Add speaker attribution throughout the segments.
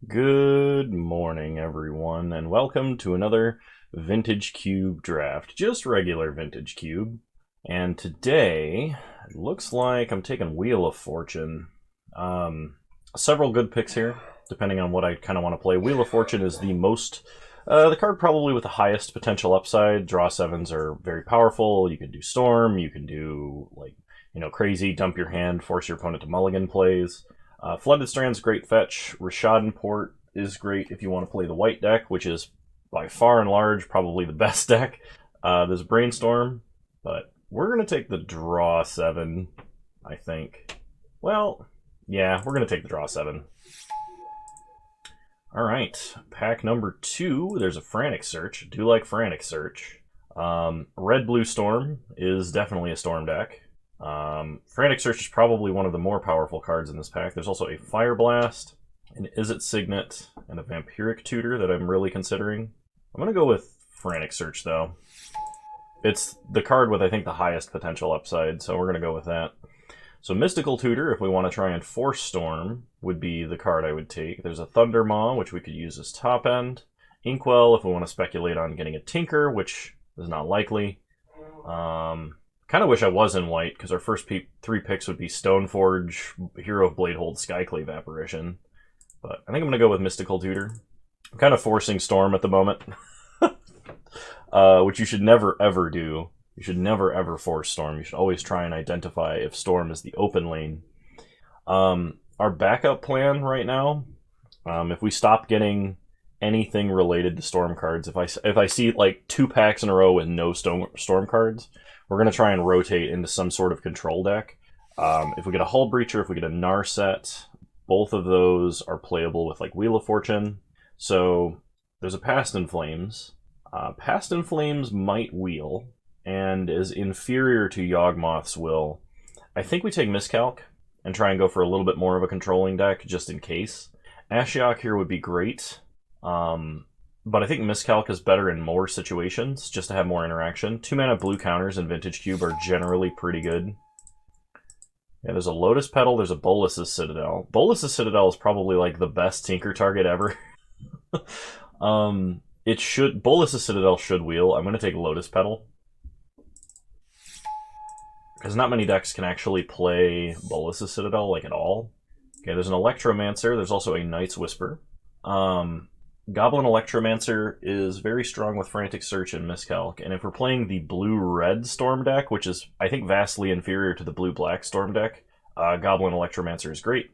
Speaker 1: Good morning, everyone, and welcome to another Vintage Cube draft. Just regular Vintage Cube. And today, it looks like I'm taking Wheel of Fortune. Several good picks here, depending on what I kind of want to play. Wheel of Fortune is the card probably with the highest potential upside. Draw sevens are very powerful. You can do Storm, you can do, crazy, dump your hand, force your opponent to mulligan plays. Flooded Strand's great fetch. Rishadan Port is great if you want to play the white deck, which is by far and large probably the best deck. There's Brainstorm, but we're going to take the draw 7, I think. Well, yeah, we're going to take the draw 7. Alright, pack number 2, there's a Frantic Search. I do like Frantic Search. Red-Blue Storm is definitely a Storm deck. Frantic Search is probably one of the more powerful cards in this pack. There's also a Fire Blast, an Izzet Signet, and a Vampiric Tutor that I'm really considering. I'm going to go with Frantic Search, though. It's the card with, I think, the highest potential upside, so we're going to go with that. So Mystical Tutor, if we want to try and force Storm, would be the card I would take. There's a Thunder Maw, which we could use as top end. Inkwell, if we want to speculate on getting a Tinker, which is not likely. Kind of wish I was in white, because our first 3 picks would be Stoneforge, Hero of Bladehold, Skyclave Apparition. But I think I'm going to go with Mystical Tutor. I'm kind of forcing Storm at the moment, which you should never, ever do. You should never, ever force Storm. You should always try and identify if Storm is the open lane. Our backup plan right now, if we stop getting anything related to Storm cards, if I see like 2 packs in a row with no Storm cards, we're going to try and rotate into some sort of control deck. If we get a Hull Breacher, if we get a Narset, both of those are playable with like Wheel of Fortune. So there's a Past in Flames. Past in Flames might wheel, and is inferior to Yawgmoth's Will. I think we take Miscalc and try and go for a little bit more of a controlling deck, just in case. Ashiok here would be great. But I think Miscalc is better in more situations, just to have more interaction. 2-mana blue counters in Vintage Cube are generally pretty good. Yeah, there's a Lotus Petal, there's a Bolus's Citadel. Bolus's Citadel is probably like the best Tinker target ever. Bolus's Citadel should wheel. I'm going to take Lotus Petal, because not many decks can actually play Bolus's Citadel, like, at all. Okay, there's an Electromancer, there's also a Night's Whisper. Goblin Electromancer is very strong with Frantic Search and Miscalc, and if we're playing the blue-red Storm deck, which is, I think, vastly inferior to the blue-black Storm deck, Goblin Electromancer is great.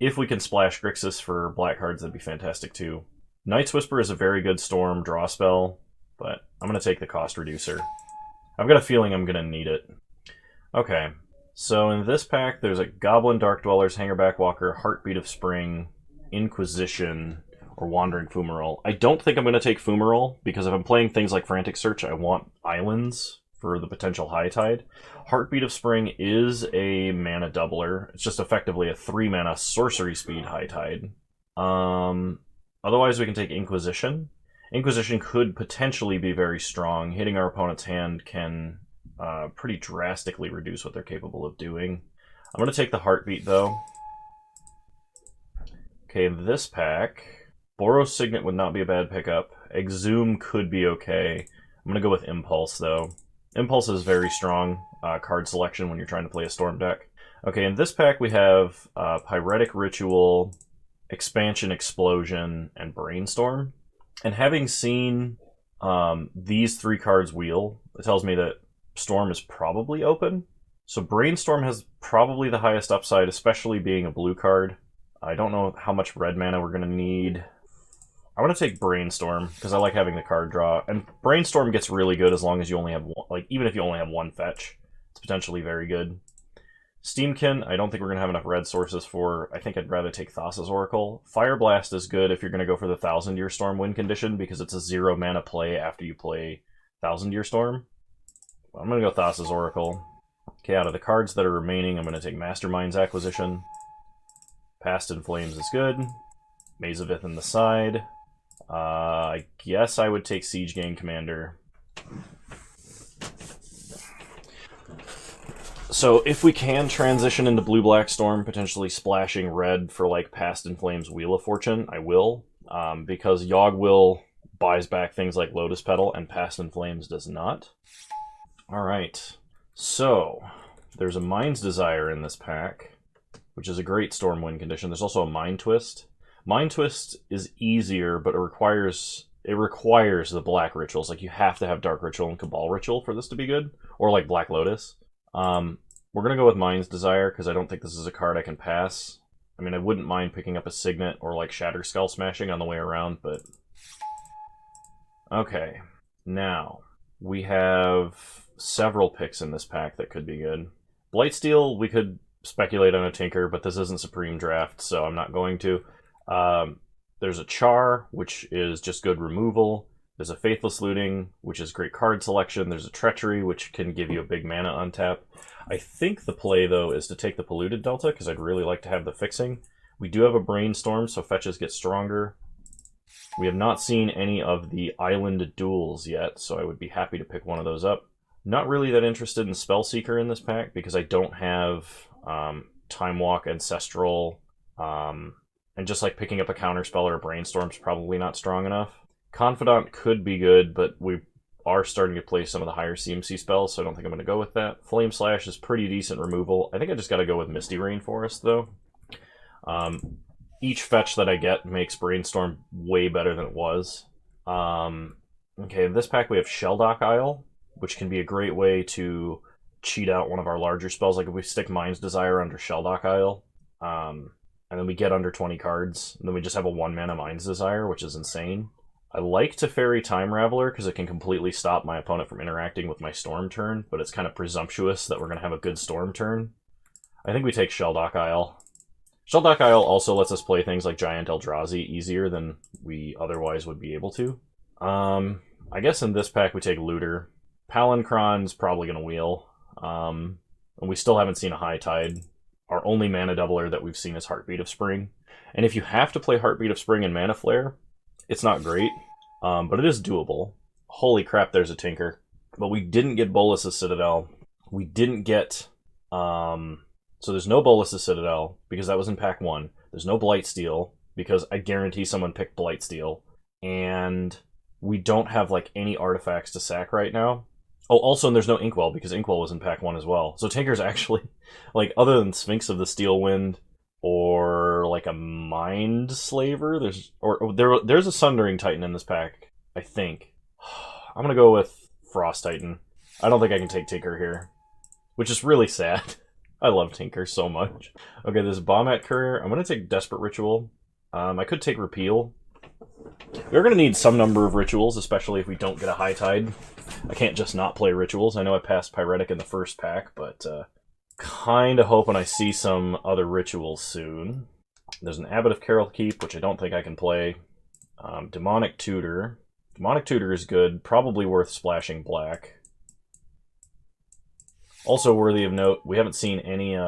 Speaker 1: If we can splash Grixis for black cards, that'd be fantastic too. Night's Whisper is a very good Storm draw spell, but I'm going to take the cost reducer. I've got a feeling I'm going to need it. Okay, so in this pack, there's a Goblin Dark Dwellers, Hangerback Walker, Heartbeat of Spring, Inquisition, or Wandering Fumarole. I don't think I'm going to take Fumarole, because if I'm playing things like Frantic Search, I want islands for the potential High Tide. Heartbeat of Spring is a mana doubler. It's just effectively a 3-mana sorcery speed High Tide. Otherwise, we can take Inquisition. Inquisition could potentially be very strong. Hitting our opponent's hand can pretty drastically reduce what they're capable of doing. I'm going to take the Heartbeat, though. Okay, in this pack, Boros Signet would not be a bad pickup. Exhume could be okay. I'm going to go with Impulse, though. Impulse is very strong card selection when you're trying to play a Storm deck. Okay, in this pack we have Pyretic Ritual, Expansion Explosion, and Brainstorm. And having seen these 3 cards wheel, it tells me that Storm is probably open. So Brainstorm has probably the highest upside, especially being a blue card. I don't know how much red mana we're going to need. I want to take Brainstorm, because I like having the card draw. And Brainstorm gets really good as long as you only have one, like, even if you only have 1 fetch. It's potentially very good. Steamkin, I don't think we're going to have enough red sources for. I think I'd rather take Thassa's Oracle. Fire Blast is good if you're going to go for the 1,000-Year Storm win condition, because it's a 0-mana play after you play 1,000-Year Storm. I'm going to go Thassa's Oracle. Okay, out of the cards that are remaining, I'm going to take Mastermind's Acquisition. Past in Flames is good. Maze of Ith in the side. I guess I would take Siege Gang Commander. So if we can transition into Blue-Black Storm, potentially splashing red for like Past in Flames Wheel of Fortune, I will. Because Yogg Will buys back things like Lotus Petal, and Past in Flames does not. Alright, so there's a Mind's Desire in this pack, which is a great Storm win condition. There's also a Mind Twist. Mind Twist is easier, but it requires the black rituals. Like, you have to have Dark Ritual and Cabal Ritual for this to be good, or like Black Lotus. We're going to go with Mind's Desire, because I don't think this is a card I can pass. I mean, I wouldn't mind picking up a Signet or like Shatter Skull Smashing on the way around, but... Okay, now, we have several picks in this pack that could be good. Blightsteel, we could speculate on a Tinker, but this isn't Supreme Draft, so I'm not going to. There's a Char, which is just good removal. There's a Faithless Looting, which is great card selection. There's a Treachery, which can give you a big mana untap. I think the play, though, is to take the Polluted Delta, because I'd really like to have the fixing. We do have a Brainstorm, so fetches get stronger. We have not seen any of the Island Duels yet, so I would be happy to pick one of those up. Not really that interested in Spellseeker in this pack, because I don't have Time Walk, Ancestral, and just like picking up a Counterspell or a Brainstorm is probably not strong enough. Confidant could be good, but we are starting to play some of the higher CMC spells, so I don't think I'm going to go with that. Flame Slash is pretty decent removal. I think I just got to go with Misty Rainforest, though. Each fetch that I get makes Brainstorm way better than it was. Okay, in this pack we have Shelldock Isle, which can be a great way to cheat out one of our larger spells. Like if we stick Mind's Desire under Shelldock Isle, and then we get under 20 cards, and then we just have a 1-mana Mind's Desire, which is insane. I like Teferi Time Raveler because it can completely stop my opponent from interacting with my Storm turn, but it's kind of presumptuous that we're going to have a good Storm turn. I think we take Shelldock Isle. Shelldock Isle also lets us play things like Giant Eldrazi easier than we otherwise would be able to. I guess in this pack we take Looter. Palancron's probably going to wheel. And we still haven't seen a High Tide. Our only mana doubler that we've seen is Heartbeat of Spring. And if you have to play Heartbeat of Spring and Mana Flare, it's not great, but it is doable. Holy crap, there's a Tinker. But we didn't get Bolas' Citadel. We didn't get... So there's no Bolas' Citadel, because that was in pack 1. There's no Blightsteel, because I guarantee someone picked Blightsteel. And we don't have, like, any artifacts to sack right now. Oh, also, and there's no Inkwell, because Inkwell was in pack 1 as well. So Tinker's actually, like, other than Sphinx of the Steel Wind, or like a Mind Slaver, there's a Sundering Titan in this pack, I think. I'm gonna go with Frost Titan. I don't think I can take Tinker here, which is really sad. I love Tinker so much. Okay, there's Bombat Courier. I'm gonna take Desperate Ritual. I could take Repeal. We're gonna need some number of rituals, especially if we don't get a High Tide. I can't just not play rituals. I know I passed Pyretic in the first pack, but kind of hoping I see some other rituals soon. There's an Abbot of Carol Keep, which I don't think I can play. Demonic Tutor. Demonic Tutor is good. Probably worth splashing black. Also worthy of note, we haven't seen any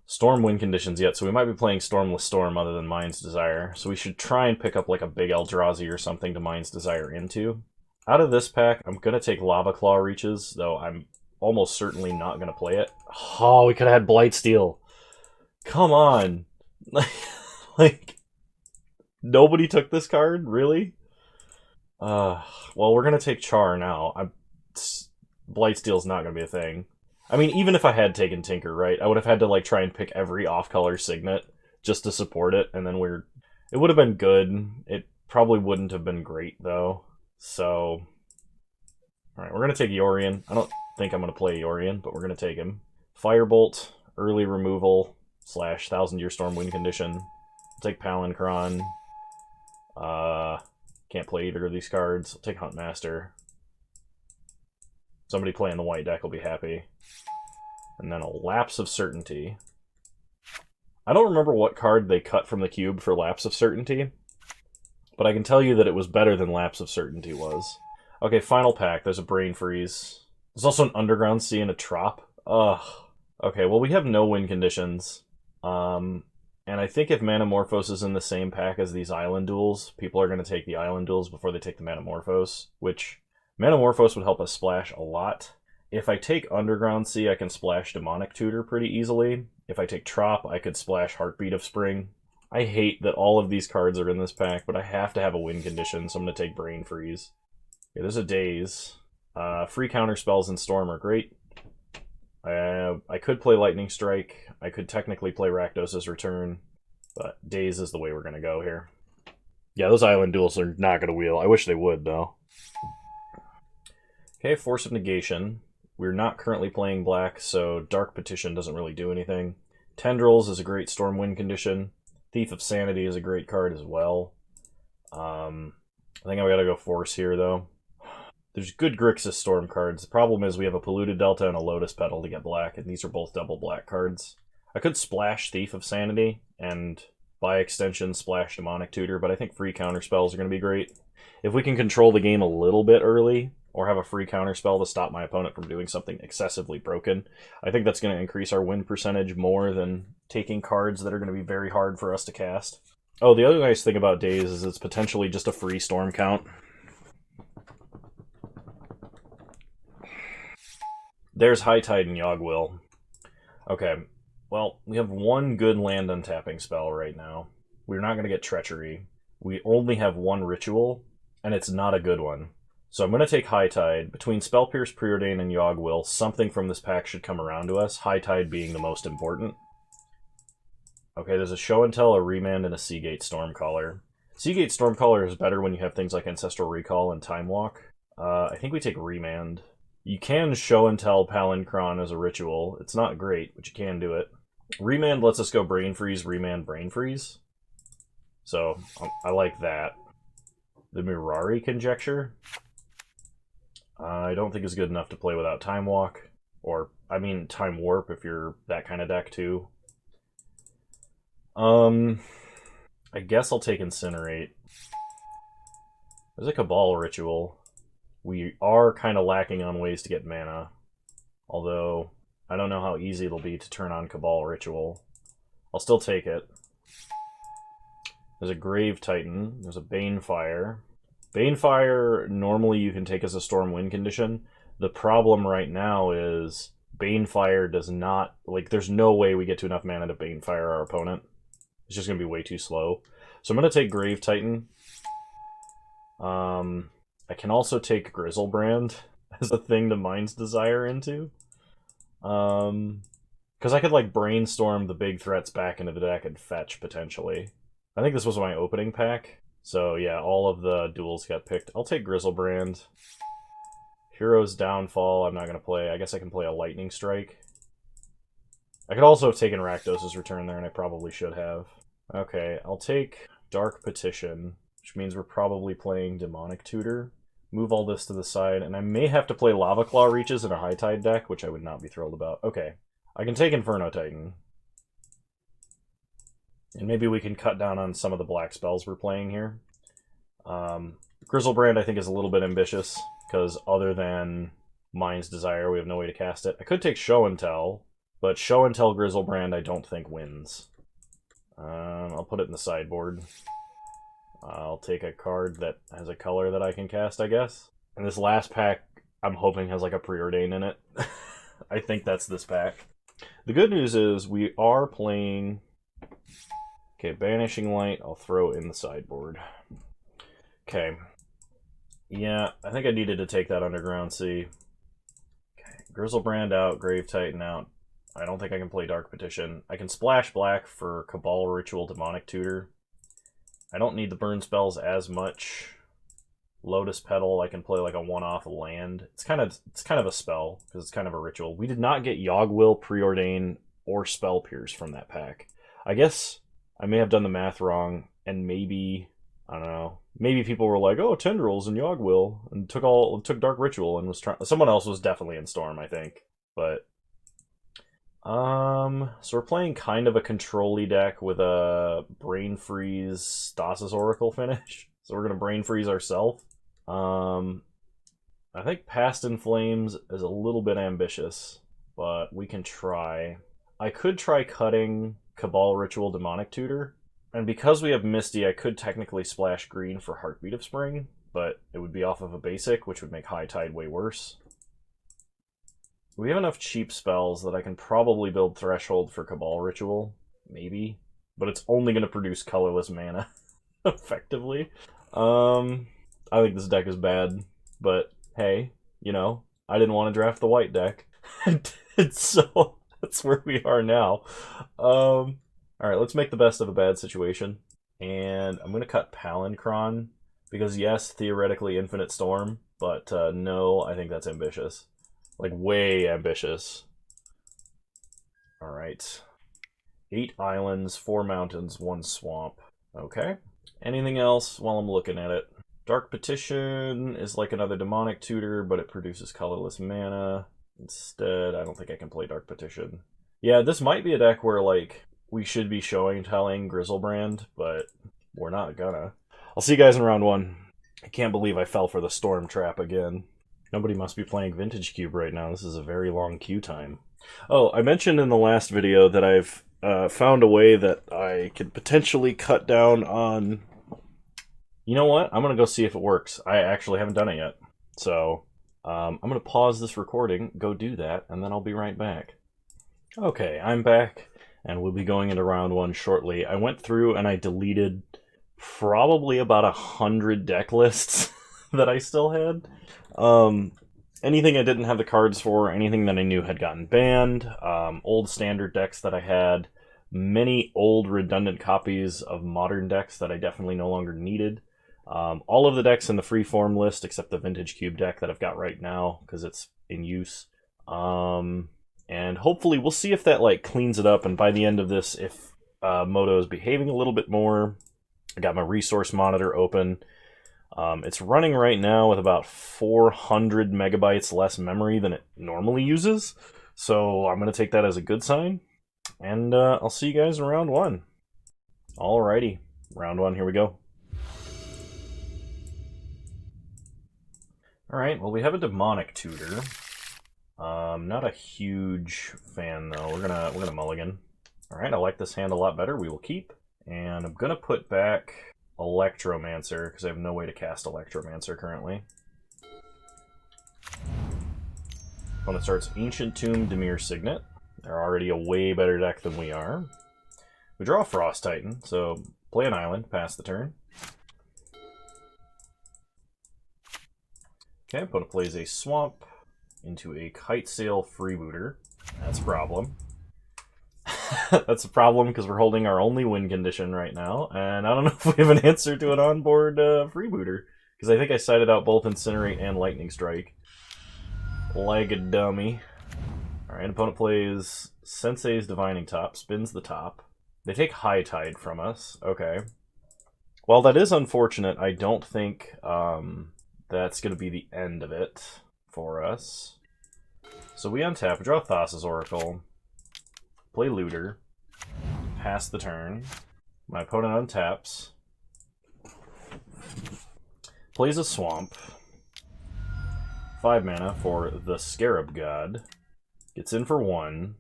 Speaker 1: Storm win conditions yet, so we might be playing Stormless Storm other than Mind's Desire. So we should try and pick up like a big Eldrazi or something to Mind's Desire into. Out of this pack, I'm going to take Lava Claw Reaches, though I'm almost certainly not going to play it. Oh, we could have had Blightsteel. Come on. Like, nobody took this card? Really? Well, we're going to take Char now. Blightsteel's not going to be a thing. I mean, even if I had taken Tinker, right, I would have had to, like, try and pick every off-color Signet just to support it, and then it would have been good. It probably wouldn't have been great, though. So, alright, we're going to take Yorion. I don't think I'm going to play Yorion, but we're going to take him. Firebolt, early removal, / 1000-Year Storm win condition. I'll take Palancron. Can't play either of these cards. I'll take Huntmaster. Somebody playing the white deck will be happy. And then a Lapse of Certainty. I don't remember what card they cut from the cube for Lapse of Certainty, but I can tell you that it was better than Lapse of Certainty was. Okay, final pack. There's a Brain Freeze. There's also an Underground Sea and a Trop. Ugh. Okay, well, we have no win conditions. And I think if Manamorphose is in the same pack as these Island Duels, people are going to take the Island Duels before they take the Manamorphose, which Manamorphose would help us splash a lot. If I take Underground Sea, I can splash Demonic Tutor pretty easily. If I take Trop, I could splash Heartbeat of Spring. I hate that all of these cards are in this pack, but I have to have a win condition, so I'm going to take Brain Freeze. Okay, there's a Daze. Free counter spells in Storm are great. I could play Lightning Strike. I could technically play Rakdos' Return, but Daze is the way we're going to go here. Yeah, those Island Duels are not going to wheel. I wish they would, though. Okay, Force of Negation. We're not currently playing black, so Dark Petition doesn't really do anything. Tendrils is a great Storm win condition. Thief of Sanity is a great card as well. I think I gotta go Force here, though. There's good Grixis Storm cards. The problem is we have a Polluted Delta and a Lotus Petal to get black, and these are both double black cards. I could splash Thief of Sanity, and by extension splash Demonic Tutor, but I think free counter spells are going to be great. If we can control the game a little bit early, or have a free counter spell to stop my opponent from doing something excessively broken, I think that's going to increase our win percentage more than taking cards that are going to be very hard for us to cast. Oh, the other nice thing about Daze is it's potentially just a free Storm count. There's High Tide and Yogg-Will. Okay, well, we have one good land untapping spell right now. We're not going to get Treachery. We only have one Ritual, and it's not a good one. So I'm going to take High Tide. Between Spell Pierce, Preordain, and Yogg-Will, something from this pack should come around to us, High Tide being the most important. Okay, there's a Show and Tell, a Remand, and a Seagate Stormcaller. Seagate Stormcaller is better when you have things like Ancestral Recall and Time Walk. I think we take Remand. You can Show and Tell Palinkron as a Ritual. It's not great, but you can do it. Remand lets us go Brain Freeze, Remand, Brain Freeze. So, I like that. The Mirari Conjecture I don't think is good enough to play without Time Walk. Or, I mean, Time Warp if you're that kind of deck too. I guess I'll take Incinerate. There's a Cabal Ritual. We are kind of lacking on ways to get mana. Although, I don't know how easy it'll be to turn on Cabal Ritual. I'll still take it. There's a Grave Titan. There's a Banefire. Banefire, normally you can take as a Storm win condition. The problem right now is Banefire does not... Like, there's no way we get to enough mana to Banefire our opponent. It's just going to be way too slow. So I'm going to take Grave Titan. I can also take Grizzlebrand as a thing to Mind's Desire into. Because I could, like, brainstorm the big threats back into the deck and fetch, potentially. I think this was my opening pack. So, yeah, all of the duels got picked. I'll take Grizzlebrand. Hero's Downfall, I'm not going to play. I guess I can play a Lightning Strike. I could also have taken Rakdos' Return there, and I probably should have. Okay, I'll take Dark Petition, which means we're probably playing Demonic Tutor. Move all this to the side, and I may have to play Lava Claw Reaches in a High Tide deck, which I would not be thrilled about. Okay, I can take Inferno Titan. And maybe we can cut down on some of the black spells we're playing here. Grizzlebrand, I think, is a little bit ambitious, because other than Mind's Desire, we have no way to cast it. I could take Show and Tell, but Show and Tell Grizzlebrand I don't think wins. I'll put it in the sideboard. I'll take a card that has a color that I can cast, I guess. And this last pack, I'm hoping has like a Preordain in it. I think that's this pack. The good news is we are playing... Okay, Banishing Light, I'll throw in the sideboard. Okay. Yeah, I think I needed to take that Underground Sea. Okay, Grizzlebrand out, Grave Titan out. I don't think I can play Dark Petition. I can splash black for Cabal Ritual Demonic Tutor. I don't need the burn spells as much. Lotus Petal, I can play like a one-off land. It's kind of a spell, because it's kind of a ritual. We did not get Yogg-Will, Preordain, or Spell Pierce from that pack. I guess I may have done the math wrong, and maybe, I don't know, maybe people were like, oh, Tendrils and Yogg-Will, and took Dark Ritual, and was trying. Someone else was definitely in Storm, I think. But, so we're playing kind of a control-y deck with a Brain Freeze Stasis Oracle finish. So we're going to Brain Freeze ourselves. I think Past in Flames is a little bit ambitious, but we can try. I could try cutting Cabal Ritual Demonic Tutor, and because we have Misty, I could technically splash green for Heartbeat of Spring, but it would be off of a basic, which would make High Tide way worse. We have enough cheap spells that I can probably build Threshold for Cabal Ritual. Maybe. But it's only going to produce colorless mana, effectively. I think this deck is bad. But, hey, you know, I didn't want to draft the white deck. I did, so that's where we are now. Alright, let's make the best of a bad situation. And I'm going to cut Palancron. Because yes, theoretically Infinite Storm. But no, I think that's ambitious. Like, way ambitious. Alright. 8 islands, 4 mountains, 1 swamp. Okay. Anything else while I'm looking at it? Dark Petition is like another demonic tutor, but it produces colorless mana. Instead, I don't think I can play Dark Petition. Yeah, this might be a deck where, like, we should be showing telling Grizzlebrand, but we're not gonna. I'll see you guys in round 1. I can't believe I fell for the Storm Trap again. Nobody must be playing Vintage Cube right now. This is a very long queue time. Oh, I mentioned in the last video that I've found a way that I could potentially cut down on... You know what? I'm going to go see if it works. I actually haven't done it yet. So, I'm going to pause this recording, go do that, and then I'll be right back. Okay, I'm back, and we'll be going into round 1 shortly. I went through and I deleted probably about 100 deck lists that I still had. Anything I didn't have the cards for, anything that I knew had gotten banned, old standard decks that I had, many old redundant copies of modern decks that I definitely no longer needed. All of the decks in the freeform list except the Vintage Cube deck that I've got right now because it's in use. And hopefully we'll see if that like cleans it up, and by the end of this, if Moto is behaving a little bit more. I got my resource monitor open. It's running right now with about 400 megabytes less memory than it normally uses. So I'm going to take that as a good sign. And I'll see you guys in round 1. Alrighty. Round 1, here we go. Alright, well we have a demonic tutor. Not a huge fan though. We're gonna mulligan. Alright, I like this hand a lot better. We will keep. And I'm gonna put back Electromancer, because I have no way to cast Electromancer currently. Opponent starts Ancient Tomb, Dimir Signet. They're already a way better deck than we are. We draw Frost Titan, so play an island, pass the turn. Okay, opponent plays a Swamp into a Kite Sail Freebooter. That's a problem. That's a problem because we're holding our only win condition right now, and I don't know if we have an answer to an onboard freebooter, because I think I cited out both Incinerate and Lightning Strike. Like a dummy. Alright, opponent plays Sensei's Divining Top, spins the top. They take High Tide from us. Okay. While that is unfortunate, I don't think that's going to be the end of it for us. So we untap, we draw Thassa's Oracle. Play Looter, pass the turn. My opponent untaps, plays a Swamp, 5 mana for the Scarab God, gets in for 1,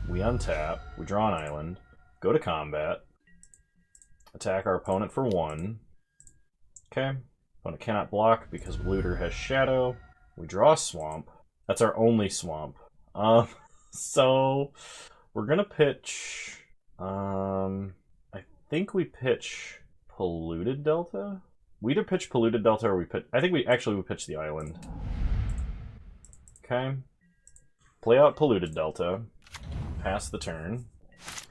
Speaker 1: we untap, we draw an island, go to combat, attack our opponent for 1, okay, opponent cannot block because Looter has Shadow, we draw a Swamp, that's our only Swamp, so... We're gonna pitch, I think we pitch Polluted Delta? We either pitch Polluted Delta or we pitch, I think we pitch the island. Okay. Play out Polluted Delta, pass the turn.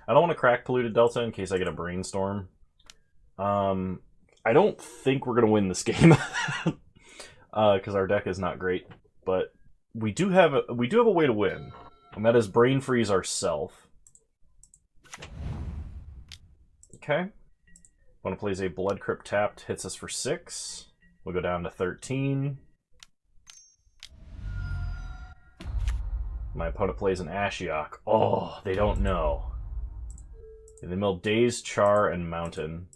Speaker 1: I don't want to crack Polluted Delta in case I get a Brainstorm. I don't think we're gonna win this game, because our deck is not great, but we do have a way to win. And that is Brain Freeze ourself. Okay. Opponent plays a Blood Crypt tapped, hits us for 6. We'll go down to 13. My opponent plays an Ashiok. Oh, they don't know. And they mill Daze, Char, and Mountain.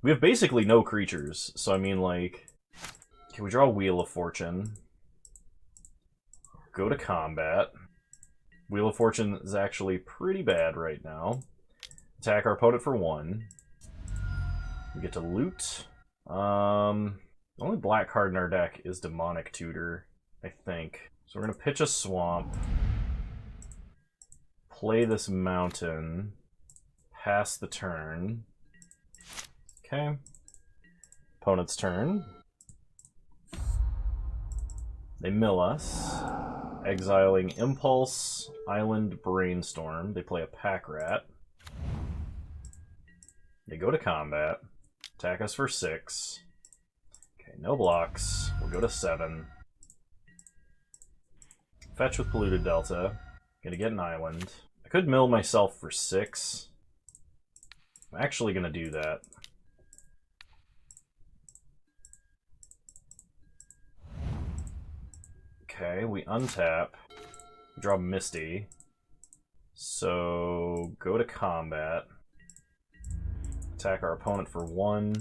Speaker 1: We have basically no creatures, so I mean, like... Can we draw Wheel of Fortune? Go to combat. Wheel of Fortune is actually pretty bad right now. Attack our opponent for 1. We get to loot. The only black card in our deck is Demonic Tutor, I think. So we're going to pitch a swamp, play this mountain, pass the turn. Okay. Opponent's turn. They mill us, exiling Impulse, Island, Brainstorm. They play a Pack Rat. They go to combat, attack us for 6. Okay, no blocks. We'll go to 7. Fetch with Polluted Delta. Gonna get an island. I could mill myself for 6. I'm actually gonna do that. Okay, we untap. We draw Misty. So, go to combat. Attack our opponent for 1.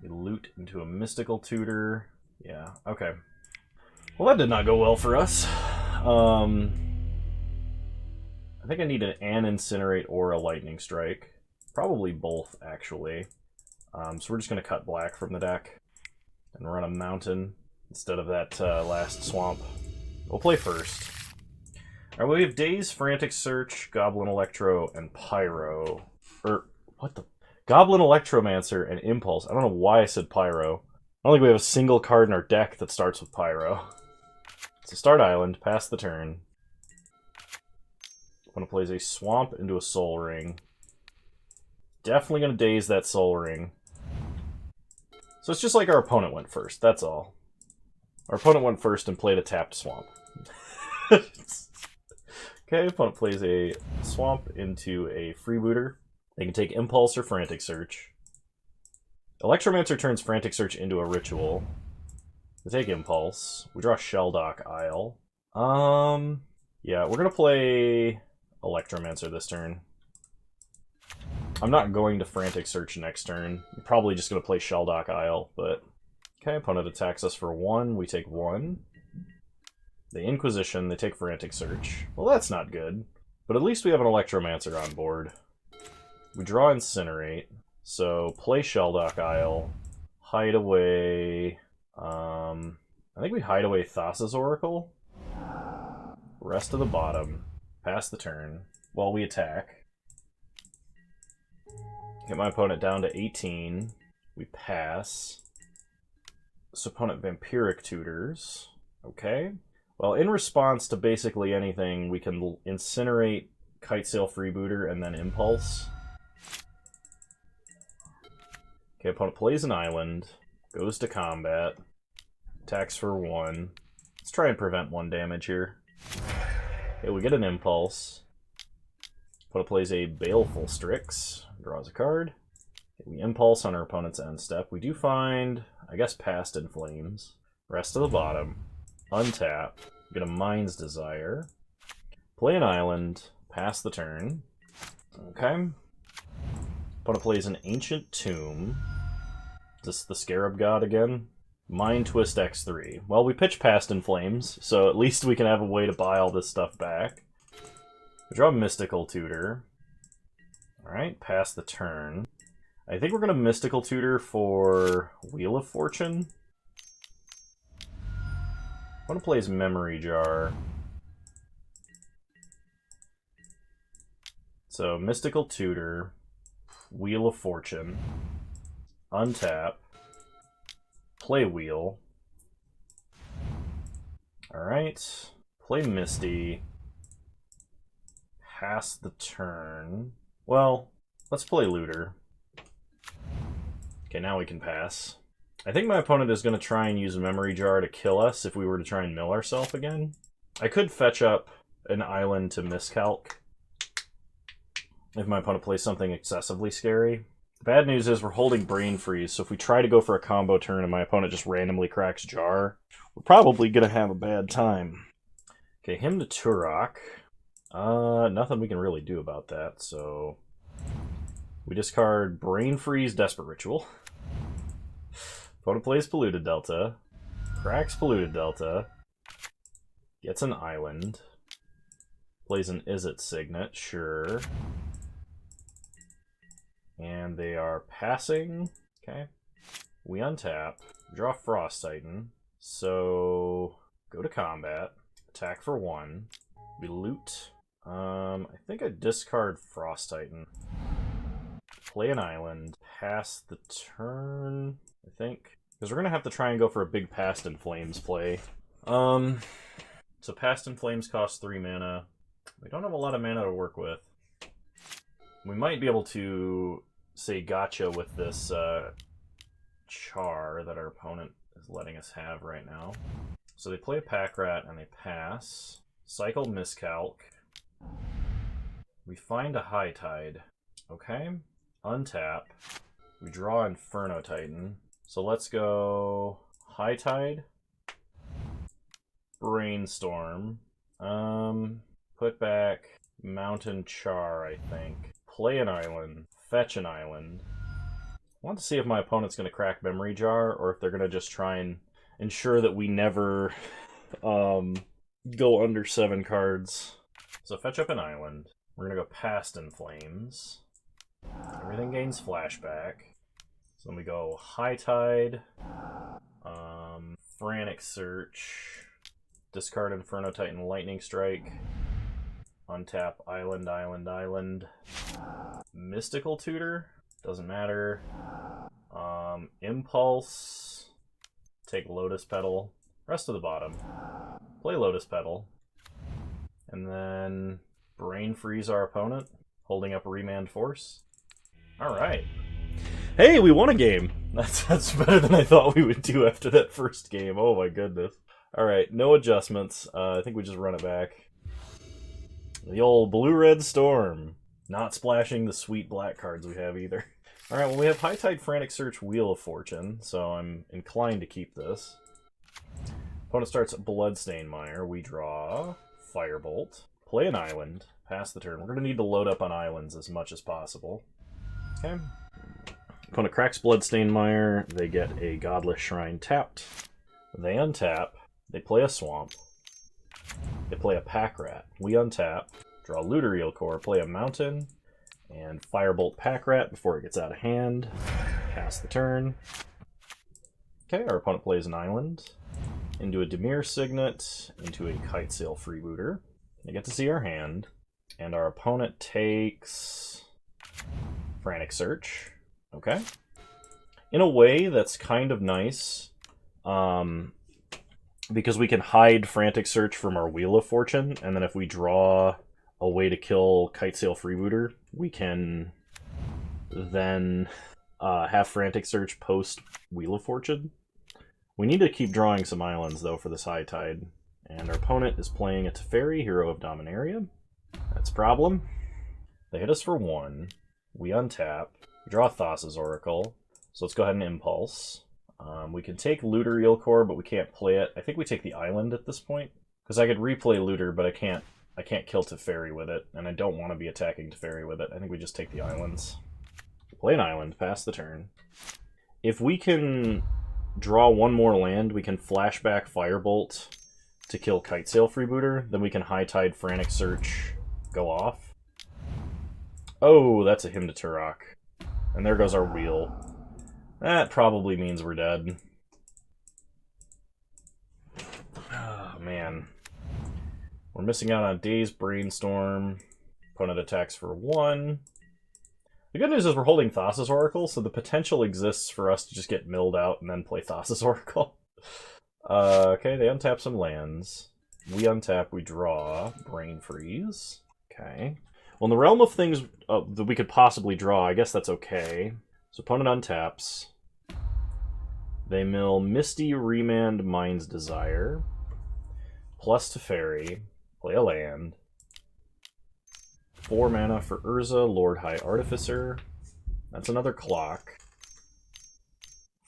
Speaker 1: We loot into a Mystical Tutor. Yeah, okay. Well, that did not go well for us. I think I need an Incinerate or a Lightning Strike. Probably both, actually. So we're just going to cut black from the deck and run a mountain instead of that last swamp. We'll play first. Alright, well, we have Daze, Frantic Search, Goblin Electro, and Pyro. What the? Goblin Electromancer and Impulse. I don't know why I said Pyro. I don't think we have a single card in our deck that starts with Pyro. So start Island, pass the turn. Opponent plays a Swamp into a Soul Ring. Definitely going to Daze that Soul Ring. So it's just like our opponent went first, that's all. Our opponent went first and played a tapped Swamp. Okay, opponent plays a Swamp into a Freebooter. They can take Impulse or Frantic Search. Electromancer turns Frantic Search into a Ritual. They take Impulse. We draw Shelldock Isle. Yeah, we're gonna play Electromancer this turn. I'm not going to Frantic Search next turn. I'm probably just gonna play Shelldock Isle, but... Okay, opponent attacks us for 1, we take 1. They Inquisition, they take Frantic Search. Well, that's not good. But at least we have an Electromancer on board. We draw Incinerate, so play Shelldock Isle, hide away... I think we hide away Thassa's Oracle. Rest of the bottom. Pass the turn. While we attack. Get my opponent down to 18. We pass. This opponent Vampiric Tutors. Okay. Well, in response to basically anything, we can Incinerate, Kitesail Freebooter, and then Impulse. Okay, opponent plays an island, goes to combat, attacks for 1. Let's try and prevent 1 damage here. Okay, we get an Impulse. Opponent plays a Baleful Strix, draws a card. Okay, we Impulse on our opponent's end step. We do find, I guess, Past in Flames. Rest of the bottom. Untap. Get a Mind's Desire. Play an island. Pass the turn. Okay. Opponent plays an Ancient Tomb. Is this the Scarab God again? Mind Twist X3. Well, we pitch Past in Flames, so at least we can have a way to buy all this stuff back. We draw Mystical Tutor. Alright, pass the turn. I think we're going to Mystical Tutor for Wheel of Fortune. One plays Memory Jar. So, Mystical Tutor, Wheel of Fortune, untap, play Wheel. Alright, play Misty, pass the turn. Well, let's play Looter. Okay, now we can pass. I think my opponent is going to try and use Memory Jar to kill us if we were to try and mill ourselves again. I could fetch up an island to miscalc if my opponent plays something excessively scary. The bad news is we're holding Brain Freeze, so if we try to go for a combo turn and my opponent just randomly cracks Jar, we're probably going to have a bad time. Okay, Hymn to Turok. Nothing we can really do about that, so... we discard Brain Freeze, Desperate Ritual. Opponent plays Polluted Delta. Cracks Polluted Delta. Gets an island. Plays an Izzet Signet, sure. And they are passing. Okay. We untap. Draw Frost Titan. So go to combat, attack for 1. We loot. I think I discard Frost Titan. Play an island. Pass the turn, I think. Because we're going to have to try and go for a big Past in Flames play. So Past in Flames costs 3 mana. We don't have a lot of mana to work with. We might be able to say gotcha with this char that our opponent is letting us have right now. So they play a Pack Rat and they pass. Cycle Miscalc. We find a High Tide. Okay. Untap. We draw Inferno Titan. So let's go High Tide. Brainstorm. Put back Mountain Char, I think. Play an island. Fetch an island. I want to see if my opponent's going to crack Memory Jar, or if they're going to just try and ensure that we never go under 7 cards. So fetch up an island. We're going to go Past in Flames. Everything gains flashback. So then we go High Tide. Frantic Search. Discard Inferno Titan Lightning Strike. Untap Island, Island, Island. Mystical Tutor. Doesn't matter. Impulse. Take Lotus Petal. Rest of the bottom. Play Lotus Petal. And then Brain Freeze our opponent. Holding up Remand Force. Alright. Hey, we won a game! That's better than I thought we would do after that first game. Oh my goodness. Alright, no adjustments. I think we just run it back. The old Blue-Red Storm. Not splashing the sweet black cards we have either. Alright, well we have High Tide, Frantic Search, Wheel of Fortune, so I'm inclined to keep this. Opponent starts Bloodstained Mire. We draw Firebolt. Play an island. Pass the turn. We're going to need to load up on islands as much as possible. Okay. Opponent cracks Bloodstained Mire. They get a Godless Shrine tapped. They untap. They play a Swamp. They play a Pack Rat. We untap. Draw Looter Eel Core. Play a Mountain. And Firebolt Pack Rat before it gets out of hand. Pass the turn. Okay, our opponent plays an island. Into a Dimir Signet. Into a Kitesail Freebooter. They get to see our hand. And our opponent takes Frantic Search. Okay. In a way, that's kind of nice. Because we can hide Frantic Search from our Wheel of Fortune, and then if we draw a way to kill Kitesail Freebooter, we can then have Frantic Search post Wheel of Fortune. We need to keep drawing some islands, though, for this High Tide. And our opponent is playing a Teferi, Hero of Dominaria. That's a problem. They hit us for 1. We untap. We draw Thassa's Oracle. So let's go ahead and Impulse. We can take Looter Eel Core, but we can't play it. I think we take the island at this point. Because I could replay Looter, but I can't kill Teferi with it. And I don't want to be attacking Teferi with it. I think we just take the islands. Play an island. Pass the turn. If we can draw 1 more land, we can flashback Firebolt to kill Kitesail Freebooter. Then we can High Tide, Frantic Search, go off. Oh, that's a Hymn to Turok. And there goes our wheel. That probably means we're dead. Oh, man. We're missing out on Dazed Brainstorm. Opponent attacks for 1. The good news is we're holding Thassa's Oracle, so the potential exists for us to just get milled out and then play Thassa's Oracle. Okay, they untap some lands. We untap, we draw. Brain Freeze. Okay. Well, in the realm of things that we could possibly draw, I guess that's okay. So opponent untaps. They mill Misty, Remand, Mind's Desire. Plus Teferi. Play a land. 4 mana for Urza, Lord High Artificer. That's another clock.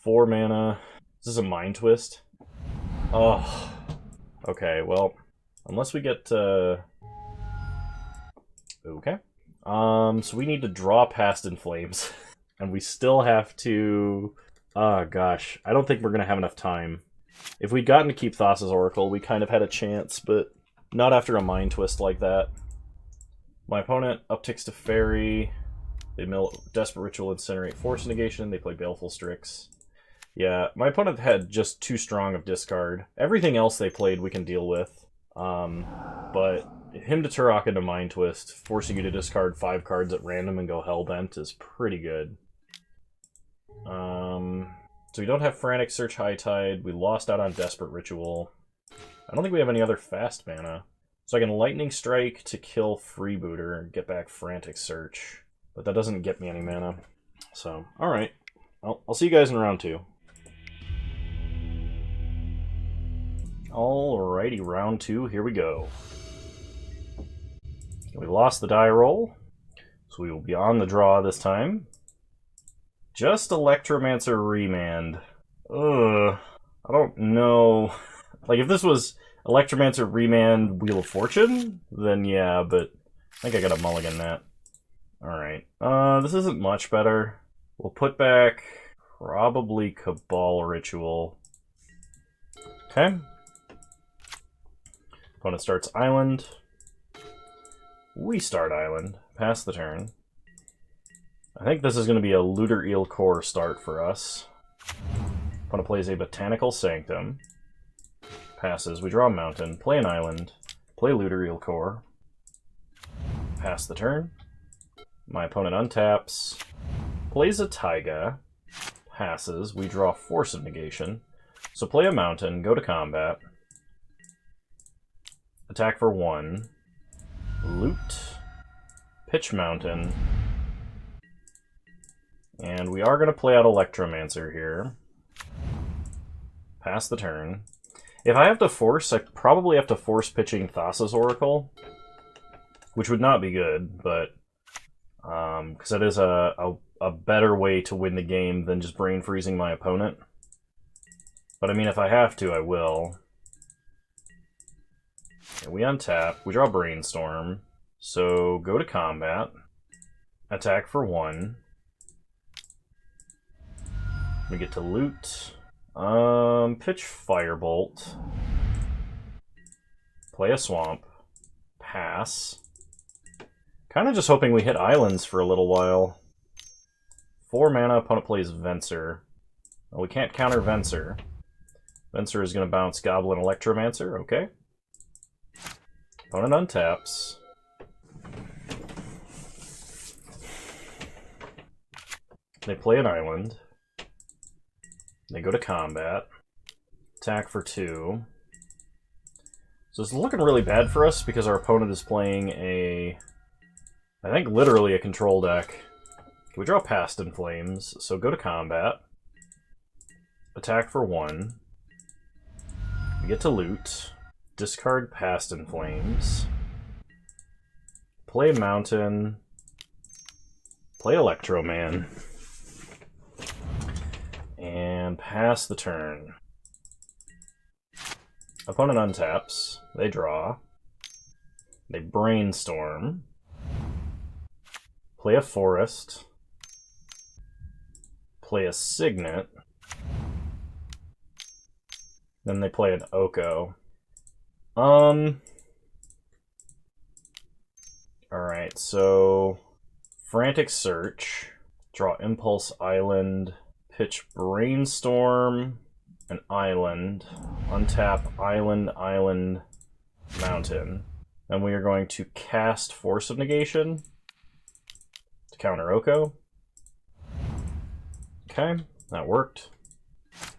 Speaker 1: 4 mana. Is this a Mind Twist? Oh. Okay, well, unless we get... Okay. So we need to draw Past in Flames. And we still have to... Oh, gosh. I don't think we're going to have enough time. If we'd gotten to keep Thassa's Oracle, we kind of had a chance, but not after a Mind Twist like that. My opponent upticks to Fairy. They mill Desperate Ritual, Incinerate, Force Negation. They play Baleful Strix. Yeah, my opponent had just too strong of discard. Everything else they played we can deal with. But him to Turok into Mind Twist, forcing you to discard 5 cards at random and go Hellbent is pretty good. So we don't have Frantic Search High Tide. We lost out on Desperate Ritual. I don't think we have any other fast mana. So I can Lightning Strike to kill Freebooter and get back Frantic Search. But that doesn't get me any mana. So, alright. I'll see you guys in round 2. Alrighty, round 2, here we go. We lost the die roll, so we will be on the draw this time. Just Electromancer Remand. Ugh, I don't know. Like, if this was Electromancer Remand Wheel of Fortune, then yeah, but I think I gotta mulligan that. Alright, this isn't much better. We'll put back probably Cabal Ritual. Okay. Opponent starts Island. We start Island. Pass the turn. I think this is going to be a Looter Eel Core start for us. Opponent plays a Botanical Sanctum. Passes. We draw a Mountain. Play an Island. Play Looter Eel Core. Pass the turn. My opponent untaps. Plays a Taiga. Passes. We draw Force of Negation. So play a Mountain. Go to combat. Attack for 1. Loot. Pitch Mountain. And we are going to play out Electromancer here. Pass the turn. If I have to force, I probably have to force pitching Thassa's Oracle. Which would not be good, but... because that is a better way to win the game than just brain freezing my opponent. But I mean, if I have to, I will. And we untap. We draw Brainstorm. So go to combat. Attack for 1. We get to loot. Pitch Firebolt. Play a Swamp. Pass. Kind of just hoping we hit islands for a little while. 4 mana, opponent plays Venser. Well, we can't counter Venser. Venser is going to bounce Goblin Electromancer, okay. Opponent untaps. They play an island. They go to combat. Attack for 2. So it's looking really bad for us because our opponent is playing a... I think literally a control deck. We draw Past in Flames, so go to combat. Attack for 1. We get to loot. Discard Past in Flames. Play Mountain. Play Electroman. And pass the turn. Opponent untaps. They draw. They Brainstorm. Play a Forest. Play a Signet. Then they play an Oko. Alright, so... Frantic Search. Draw Impulse Island. Pitch Brainstorm. An Island. Untap Island, Island, Mountain. Then we are going to cast Force of Negation to counter Oko. Okay, that worked.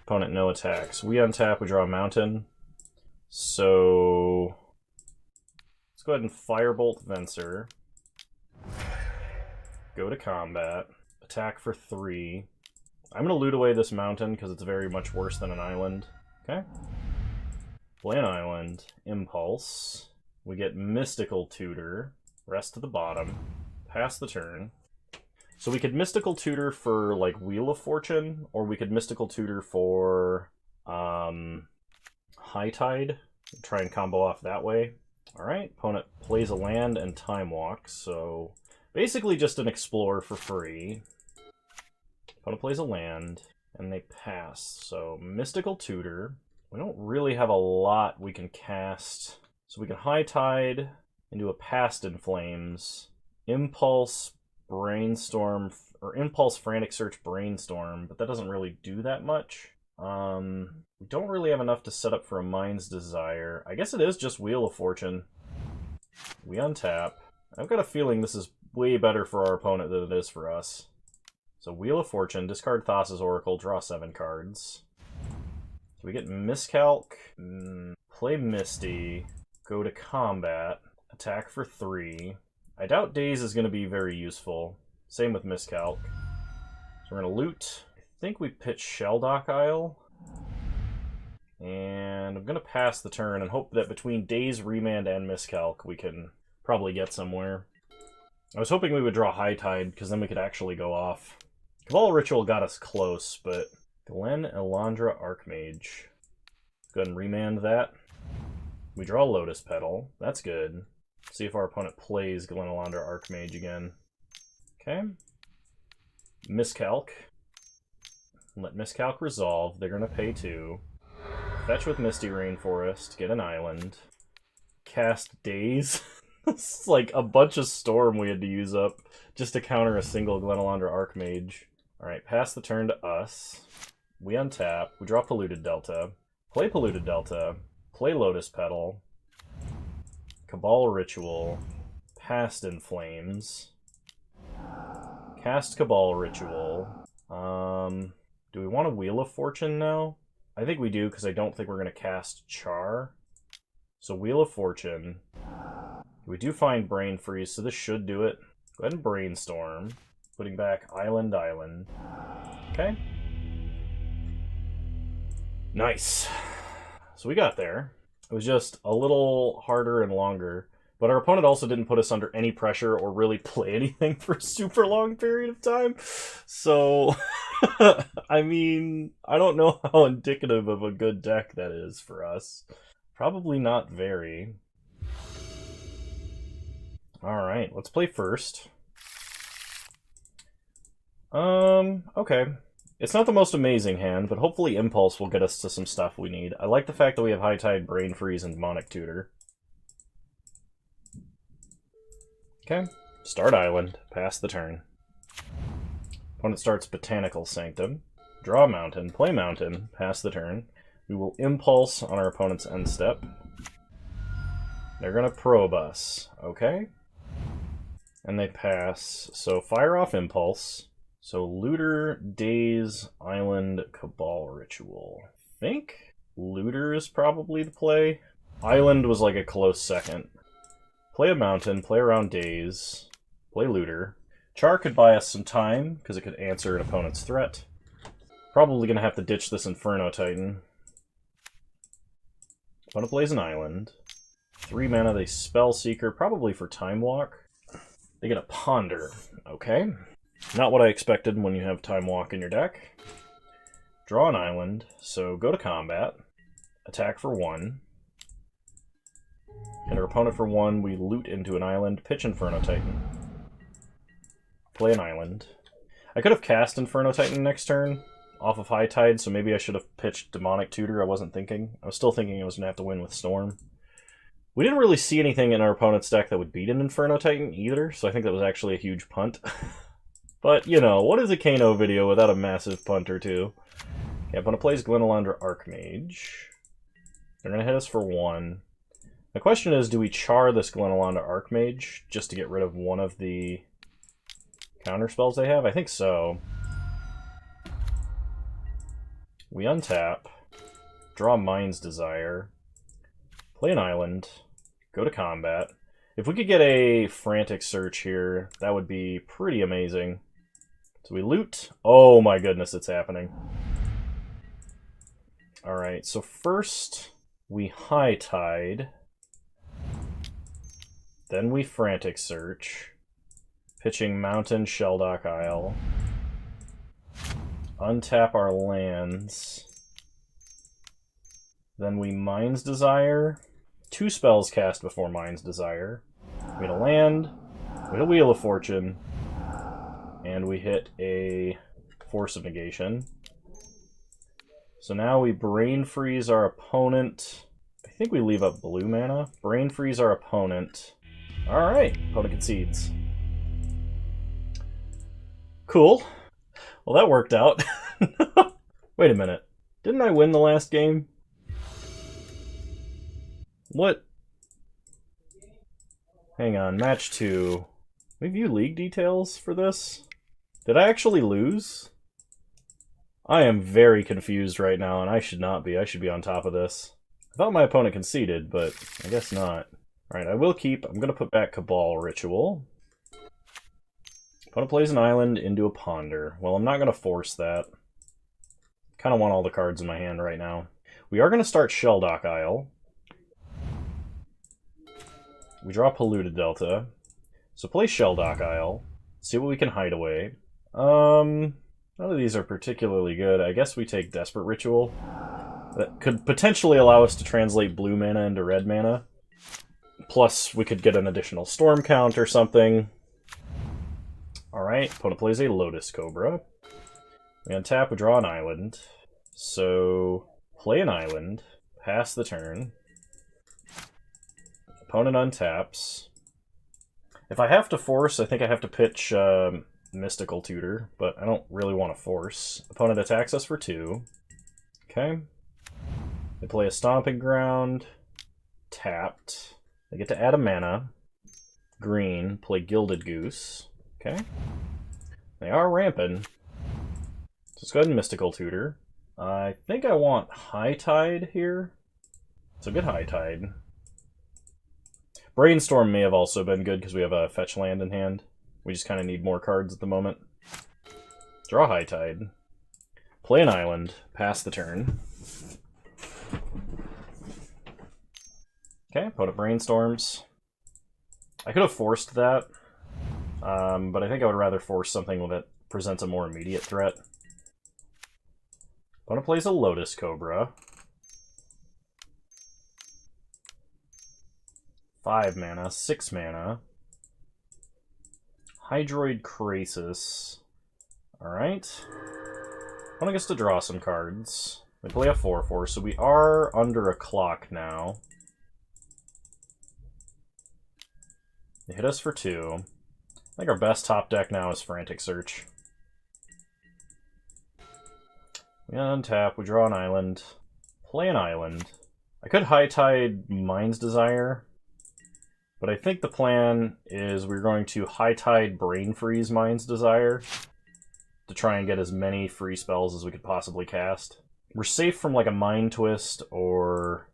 Speaker 1: Opponent no attacks. We untap, we draw a Mountain. So let's go ahead and Firebolt Venser. Go to combat. Attack for 3. I'm going to loot away this Mountain because it's very much worse than an Island. Okay. Play an Island. Impulse. We get Mystical Tutor. Rest to the bottom. Pass the turn. So we could Mystical Tutor for, like, Wheel of Fortune, or we could Mystical Tutor for High Tide. Try and combo off that way. Alright, opponent plays a land and Time Walk, so basically just an Explore for free. Opponent plays a land, and they pass. So Mystical Tutor. We don't really have a lot we can cast. So we can High Tide into a Past in Flames. Impulse, Brainstorm, or Impulse, Frantic Search, Brainstorm, but that doesn't really do that much. We don't really have enough to set up for a Mind's Desire. I guess it is just Wheel of Fortune. We untap. I've got a feeling this is way better for our opponent than it is for us. So Wheel of Fortune, discard Thassa's Oracle, draw 7 cards. So we get Miscalc, play Misty, go to combat, attack for 3. I doubt Daze is going to be very useful. Same with Miscalc. So we're going to loot. I think we pitch Shelldock Isle. And I'm going to pass the turn and hope that between Daze, Remand, and Miscalc we can probably get somewhere. I was hoping we would draw High Tide, because then we could actually go off. Cabal Ritual got us close, but Glen Elandra Archmage. Go ahead and remand that. We draw Lotus Petal. That's good. See if our opponent plays Glen Elandra Archmage again. Okay. Miscalc. Let Miscalc resolve. They're going to pay 2. Fetch with Misty Rainforest. Get an island. Cast Daze. It's like a bunch of Storm we had to use up just to counter a single Glen Elandra Archmage. Alright, pass the turn to us. We untap. We draw Polluted Delta. Play Polluted Delta. Play Lotus Petal. Cabal Ritual. Past in Flames. Cast Cabal Ritual. Do we want a Wheel of Fortune now? I think we do, because I don't think we're going to cast Char. So Wheel of Fortune. We do find Brain Freeze, so this should do it. Go ahead and Brainstorm. Putting back Island. Okay. Nice. So we got there. It was just a little harder and longer. But our opponent also didn't put us under any pressure or really play anything for a super long period of time. So, I mean, I don't know how indicative of a good deck that is for us. Probably not very. Alright, let's play first. Okay. It's not the most amazing hand, but hopefully Impulse will get us to some stuff we need. I like the fact that we have High Tide, Brain Freeze, and Demonic Tutor. Okay. Start Island. Pass the turn. Opponent starts Botanical Sanctum. Draw Mountain. Play Mountain. Pass the turn. We will Impulse on our opponent's end step. They're going to probe us. Okay. And they pass. So fire off Impulse. So Looter, Daze, Island, Cabal Ritual. I think Looter is probably the play. Island was like a close second. Play a Mountain, play around Daze, play Looter. Char could buy us some time, because it could answer an opponent's threat. Probably going to have to ditch this Inferno Titan. Opponent plays an Island. 3 mana, they Spell Seeker, probably for Time Walk. They get a Ponder. Okay. Not what I expected when you have Time Walk in your deck. Draw an Island, so go to combat. Attack for 1. And our opponent for 1, we loot into an island, pitch Inferno Titan. Play an island. I could have cast Inferno Titan next turn off of High Tide, so maybe I should have pitched Demonic Tutor. I wasn't thinking. I was still thinking I was going to have to win with Storm. We didn't really see anything in our opponent's deck that would beat an Inferno Titan either, so I think that was actually a huge punt. But, you know, what is a Kano video without a massive punt or two? Okay, opponent plays Glen Elandra Archmage. They're going to hit us for 1. The question is, do we char this Glen Elandra Archmage just to get rid of one of the counter spells they have? I think so. We untap, draw Mind's Desire, play an island, go to combat. If we could get a Frantic Search here, that would be pretty amazing. So we loot. Oh my goodness, it's happening. Alright, so first we High Tide. Then we Frantic Search, pitching Mountain, Shelldock Isle. Untap our lands. Then we Mind's Desire. 2 spells cast before Mind's Desire. We hit a land, we hit a Wheel of Fortune, and we hit a Force of Negation. So now we Brain Freeze our opponent. I think we leave up blue mana. Brain Freeze our opponent. Alright, opponent concedes. Cool. Well, that worked out. Wait a minute. Didn't I win the last game? What? Hang on, match 2. We view league details for this? Did I actually lose? I am very confused right now, and I should not be. I should be on top of this. I thought my opponent conceded, but I guess not. Alright, I will keep... I'm going to put back Cabal Ritual. Opponent plays an island into a ponder. Well, I'm not going to force that. Kind of want all the cards in my hand right now. We are going to start Shelldock Isle. We draw Polluted Delta. So play Shelldock Isle. See what we can hide away. None of these are particularly good. I guess we take Desperate Ritual. That could potentially allow us to translate blue mana into red mana. Plus, we could get an additional storm count or something. Alright, opponent plays a Lotus Cobra. We untap, we draw an island. So, play an island, pass the turn. Opponent untaps. If I have to force, I think I have to pitch Mystical Tutor, but I don't really want to force. Opponent attacks us for 2. Okay. They play a Stomping Ground, tapped. They get to add a mana. Green, play Gilded Goose. Okay. They are ramping. So let's go ahead and Mystical Tutor. I think I want High Tide here. It's a good High Tide. Brainstorm may have also been good because we have a fetch land in hand. We just kind of need more cards at the moment. Draw High Tide. Play an island. Pass the turn. Okay, opponent brainstorms. I could have forced that, but I think I would rather force something that presents a more immediate threat. Opponent plays a Lotus Cobra. 5 mana, 6 mana. Hydroid Krasis. Alright. Opponent gets to draw some cards. They play a 4/4, so we are under a clock now. They hit us for 2. I think our best top deck now is Frantic Search. We untap, we draw an island. Play an island. I could High Tide Mind's Desire, but I think the plan is we're going to High Tide Brain Freeze Mind's Desire to try and get as many free spells as we could possibly cast. We're safe from like a Mind Twist or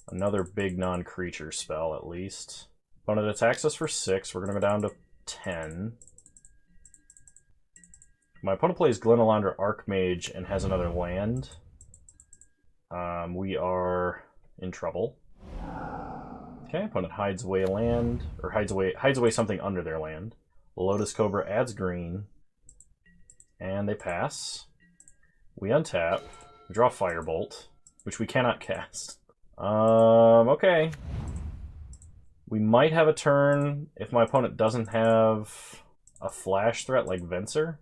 Speaker 1: another big non-creature spell at least. Opponent attacks us for 6. We're going to go down to 10. My opponent plays Glenalandra Archmage and has another land. We are in trouble. Okay, opponent hides away a land, or hides away something under their land. Lotus Cobra adds green, and they pass. We untap. We draw Firebolt, which we cannot cast. Okay. We might have a turn if my opponent doesn't have a flash threat like Venser.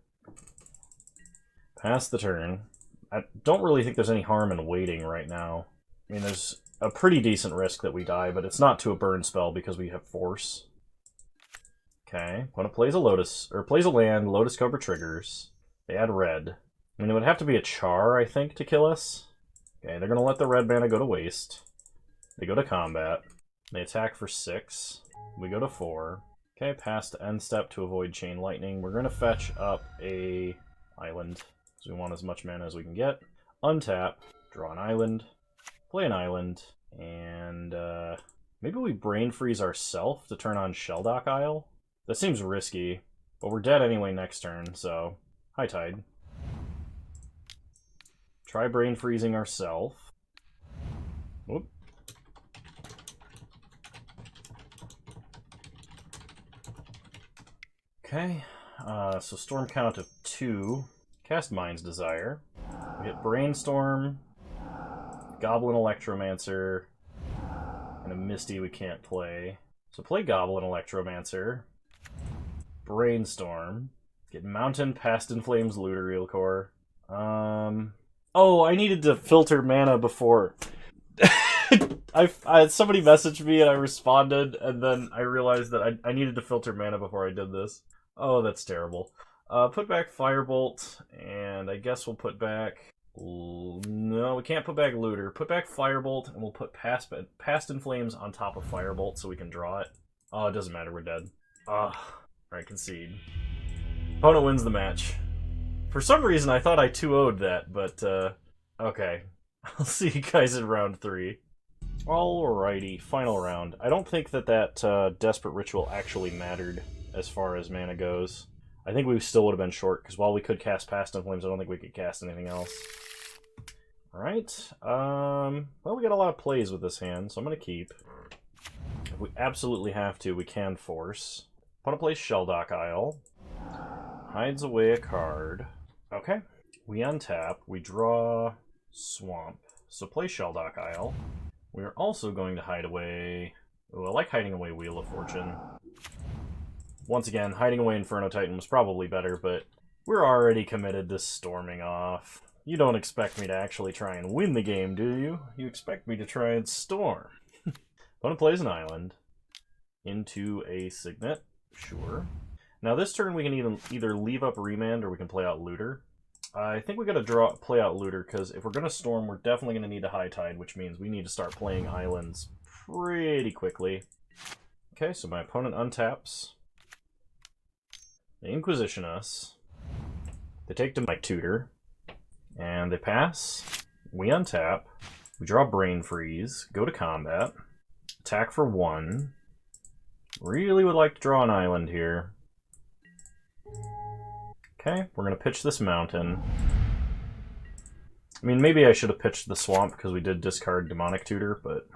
Speaker 1: Pass the turn. I don't really think there's any harm in waiting right now. I mean, there's a pretty decent risk that we die, but it's not to a burn spell because we have Force. Okay, opponent plays a Lotus, or plays a land, Lotus Cobra triggers. They add red. I mean, it would have to be a Char, I think, to kill us. Okay, they're going to let the red mana go to waste. They go to combat. They attack for 6. We go to 4. Okay, pass to end step to avoid Chain Lightning. We're going to fetch up a island, because we want as much mana as we can get. Untap, draw an island, play an island, and maybe we Brain Freeze ourselves to turn on Shelldock Isle? That seems risky, but we're dead anyway next turn, so High Tide. Try Brain Freezing ourselves. Whoop. Okay, so storm count of 2. Cast Mind's Desire. We hit Brainstorm, Goblin Electromancer, and a Misty we can't play. So play Goblin Electromancer, Brainstorm, get Mountain, Past in Flames, Looter Core. Oh, I needed to filter mana before. Somebody messaged me and I responded, and then I realized that I needed to filter mana before I did this. Oh, that's terrible. Put back Firebolt, and I guess we'll put back... No, we can't put back Looter. Put back Firebolt, and we'll put Past in Flames on top of Firebolt so we can draw it. Oh, it doesn't matter, we're dead. Alright, concede. Opponent wins the match. For some reason, I thought I 2-0'd that, but, okay. I'll see you guys in round 3. Alrighty, final round. I don't think that Desperate Ritual actually mattered as far as mana goes. I think we still would have been short, because while we could cast Past in Flames, I don't think we could cast anything else. Alright, well, we got a lot of plays with this hand, so I'm going to keep. If we absolutely have to, we can force. Opponent plays Shelldock Isle. Hides away a card. Okay. We untap. We draw Swamp. So play Shelldock Isle. We are also going to hide away... Oh, I like hiding away Wheel of Fortune. Once again, hiding away Inferno Titan was probably better, but we're already committed to storming off. You don't expect me to actually try and win the game, do you? You expect me to try and storm. Opponent plays an island. Into a Signet. Sure. Now this turn we can either leave up Remand or we can play out Looter. I think we gotta play out Looter, because if we're gonna storm, we're definitely gonna need a High Tide, which means we need to start playing islands pretty quickly. Okay, so my opponent untaps. They Inquisition us. They take to my tutor. And they pass. We untap. We draw Brain Freeze. Go to combat. Attack for 1. Really would like to draw an island here. Okay, we're going to pitch this mountain. I mean, maybe I should have pitched the swamp because we did discard Demonic Tutor, but...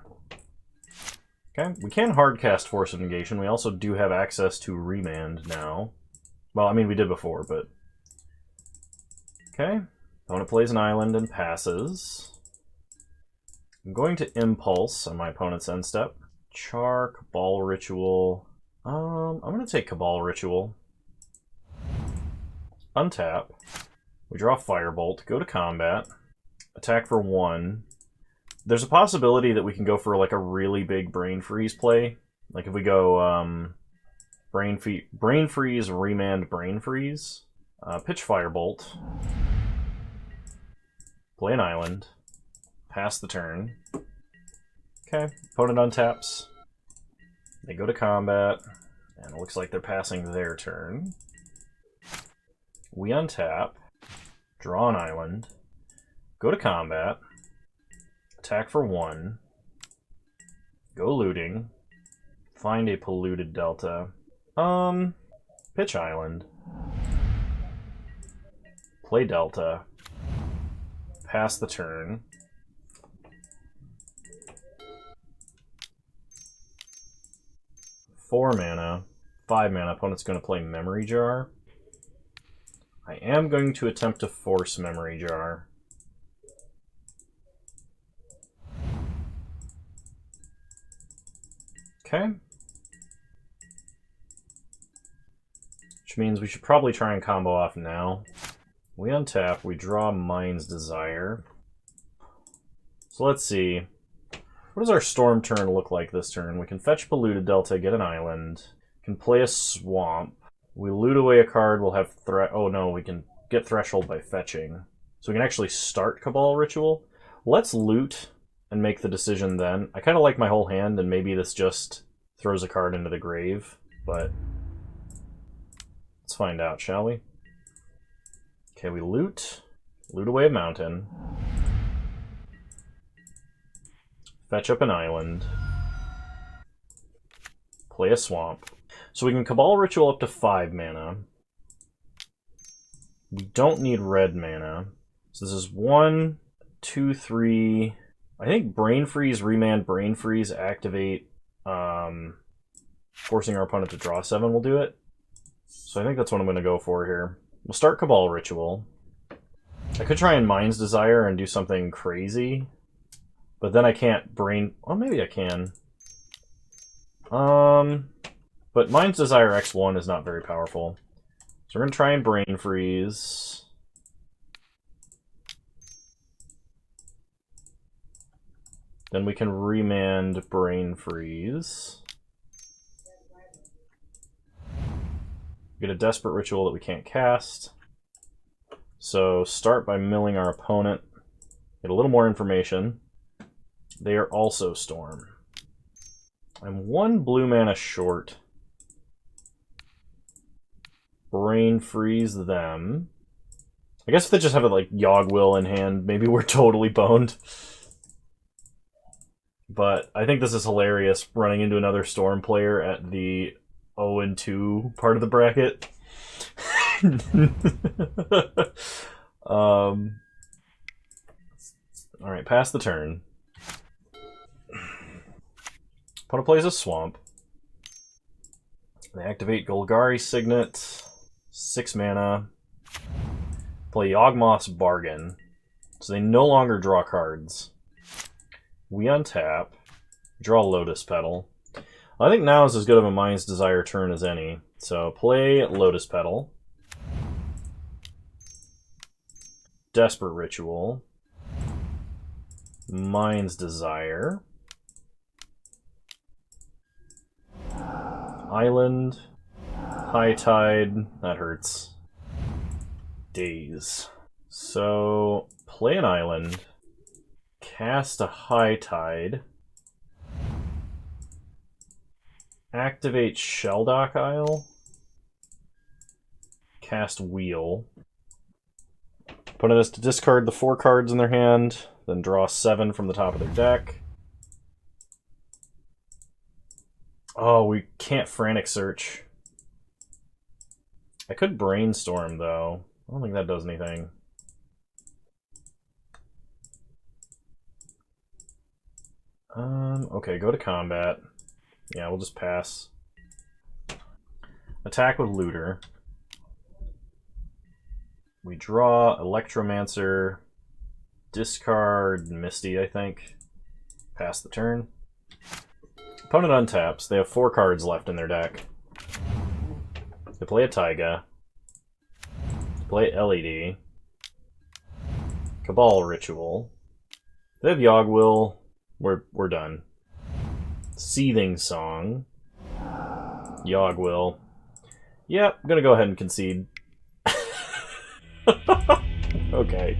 Speaker 1: Okay, we can hardcast Force of Negation. We also do have access to Remand now. Well, I mean, we did before, but... Okay, opponent plays an island and passes. I'm going to Impulse on my opponent's end step. Char, Cabal Ritual. I'm going to take Cabal Ritual. Untap. We draw Firebolt, go to combat, attack for 1. There's a possibility that we can go for like a really big Brain Freeze play. Like if we go Brain Freeze, Remand, Brain Freeze. Pitch Firebolt. Play an island. Pass the turn. Okay, opponent untaps. They go to combat, and it looks like they're passing their turn. We untap, draw an island, go to combat, attack for 1, go looting, find a polluted delta, pitch island, play delta, pass the turn, four mana, 5 mana, opponent's going to play Memory Jar. I am going to attempt to force Memory Jar. Okay. Which means we should probably try and combo off now. We untap, we draw Mind's Desire. So let's see. What does our Storm turn look like this turn? We can fetch Polluted Delta, get an island. Can play a Swamp. We loot away a card, we'll have oh no, we can get Threshold by fetching. So we can actually start Cabal Ritual. Let's loot and make the decision then. I kind of like my whole hand, and maybe this just throws a card into the grave, but let's find out, shall we? Okay, we loot. Loot away a mountain. Fetch up an island. Play a swamp. So we can Cabal Ritual up to 5 mana. We don't need red mana. So this is 1, 2, 3... I think Brain Freeze, Remand, Brain Freeze, activate, forcing our opponent to draw 7 will do it. So I think that's what I'm going to go for here. We'll start Cabal Ritual. I could try and Mind's Desire and do something crazy, but then I can't Brain... Oh, maybe I can. But Mind's Desire X1 is not very powerful. So we're going to try and Brain Freeze. Then we can Remand Brain Freeze. We get a Desperate Ritual that we can't cast. So start by milling our opponent. Get a little more information. They are also Storm. I'm 1 blue mana short. Brain Freeze them. I guess if they just have like Yogg Will in hand, maybe we're totally boned. But I think this is hilarious, running into another Storm player at the 0-2 part of the bracket. Alright, pass the turn. Opponent plays a Swamp. They activate Golgari Signet. 6 mana. Play Yawgmoth's Bargain. So they no longer draw cards. We untap. Draw Lotus Petal. I think now is as good of a Mind's Desire turn as any. So play Lotus Petal. Desperate Ritual. Mind's Desire. Island. High Tide. That hurts. Daze. So play an island. Cast a High Tide. Activate Shelldock Isle. Cast Wheel. Opponent has to discard the 4 cards in their hand, then draw 7 from the top of their deck. Oh, we can't Frantic Search. I could Brainstorm, though. I don't think that does anything. Okay, go to combat. Yeah, we'll just pass. Attack with Looter. We draw Electromancer, discard Misty, I think. Pass the turn. Opponent untaps. They have 4 cards left in their deck. They play a Taiga. Play LED. Cabal Ritual. They have Yogg Will. We're done. Seething Song. Yogg Will. Yep, I'm gonna go ahead and concede. Okay.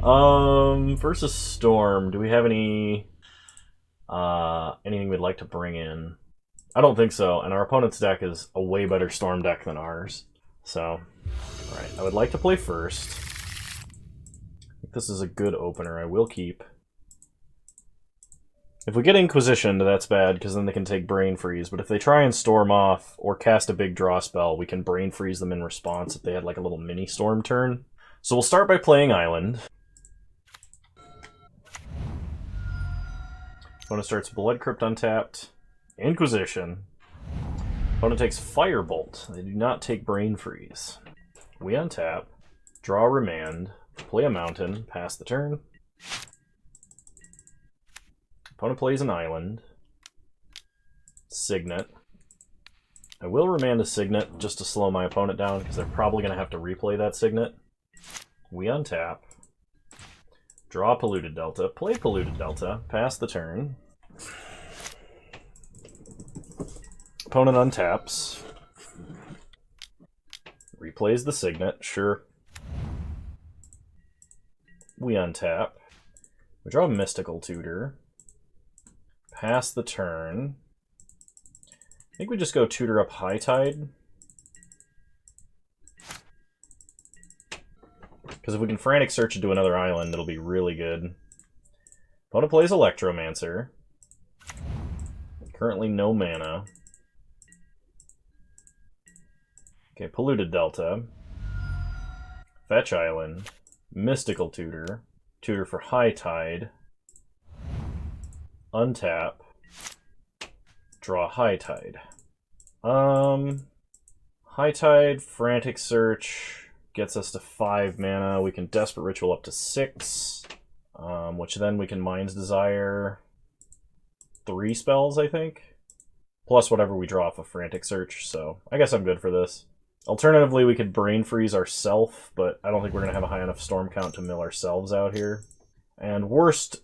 Speaker 1: Versus Storm. Do we have anything we'd like to bring in? I don't think so, and our opponent's deck is a way better Storm deck than ours. So, alright, I would like to play first. I think this is a good opener. I will keep. If we get Inquisitioned, that's bad, because then they can take Brain Freeze, but if they try and Storm off, or cast a big draw spell, we can Brain Freeze them in response if they had like a little mini Storm turn. So we'll start by playing Island. Opponent starts Blood Crypt untapped. Inquisition. Opponent takes Firebolt. They do not take Brain Freeze. We untap. Draw Remand. Play a Mountain. Pass the turn. Opponent plays an Island. Signet. I will Remand a Signet just to slow my opponent down because they're probably going to have to replay that Signet. We untap. Draw Polluted Delta. Play Polluted Delta. Pass the turn. Opponent untaps. Replays the Signet. Sure. We untap. We draw a Mystical Tutor. Pass the turn. I think we just go Tutor up High Tide. Because if we can Frantic Search into another island, it'll be really good. Opponent plays Electromancer. Currently no mana. Okay, Polluted Delta. Fetch Island. Mystical Tutor. Tutor for High Tide. Untap. Draw High Tide. High Tide, Frantic Search gets us to 5 mana. We can Desperate Ritual up to 6, which then we can Mind's Desire 3 spells, I think, plus whatever we draw off of Frantic Search, so I guess I'm good for this. Alternatively, we could Brain Freeze ourselves, but I don't think we're going to have a high enough Storm count to mill ourselves out here. And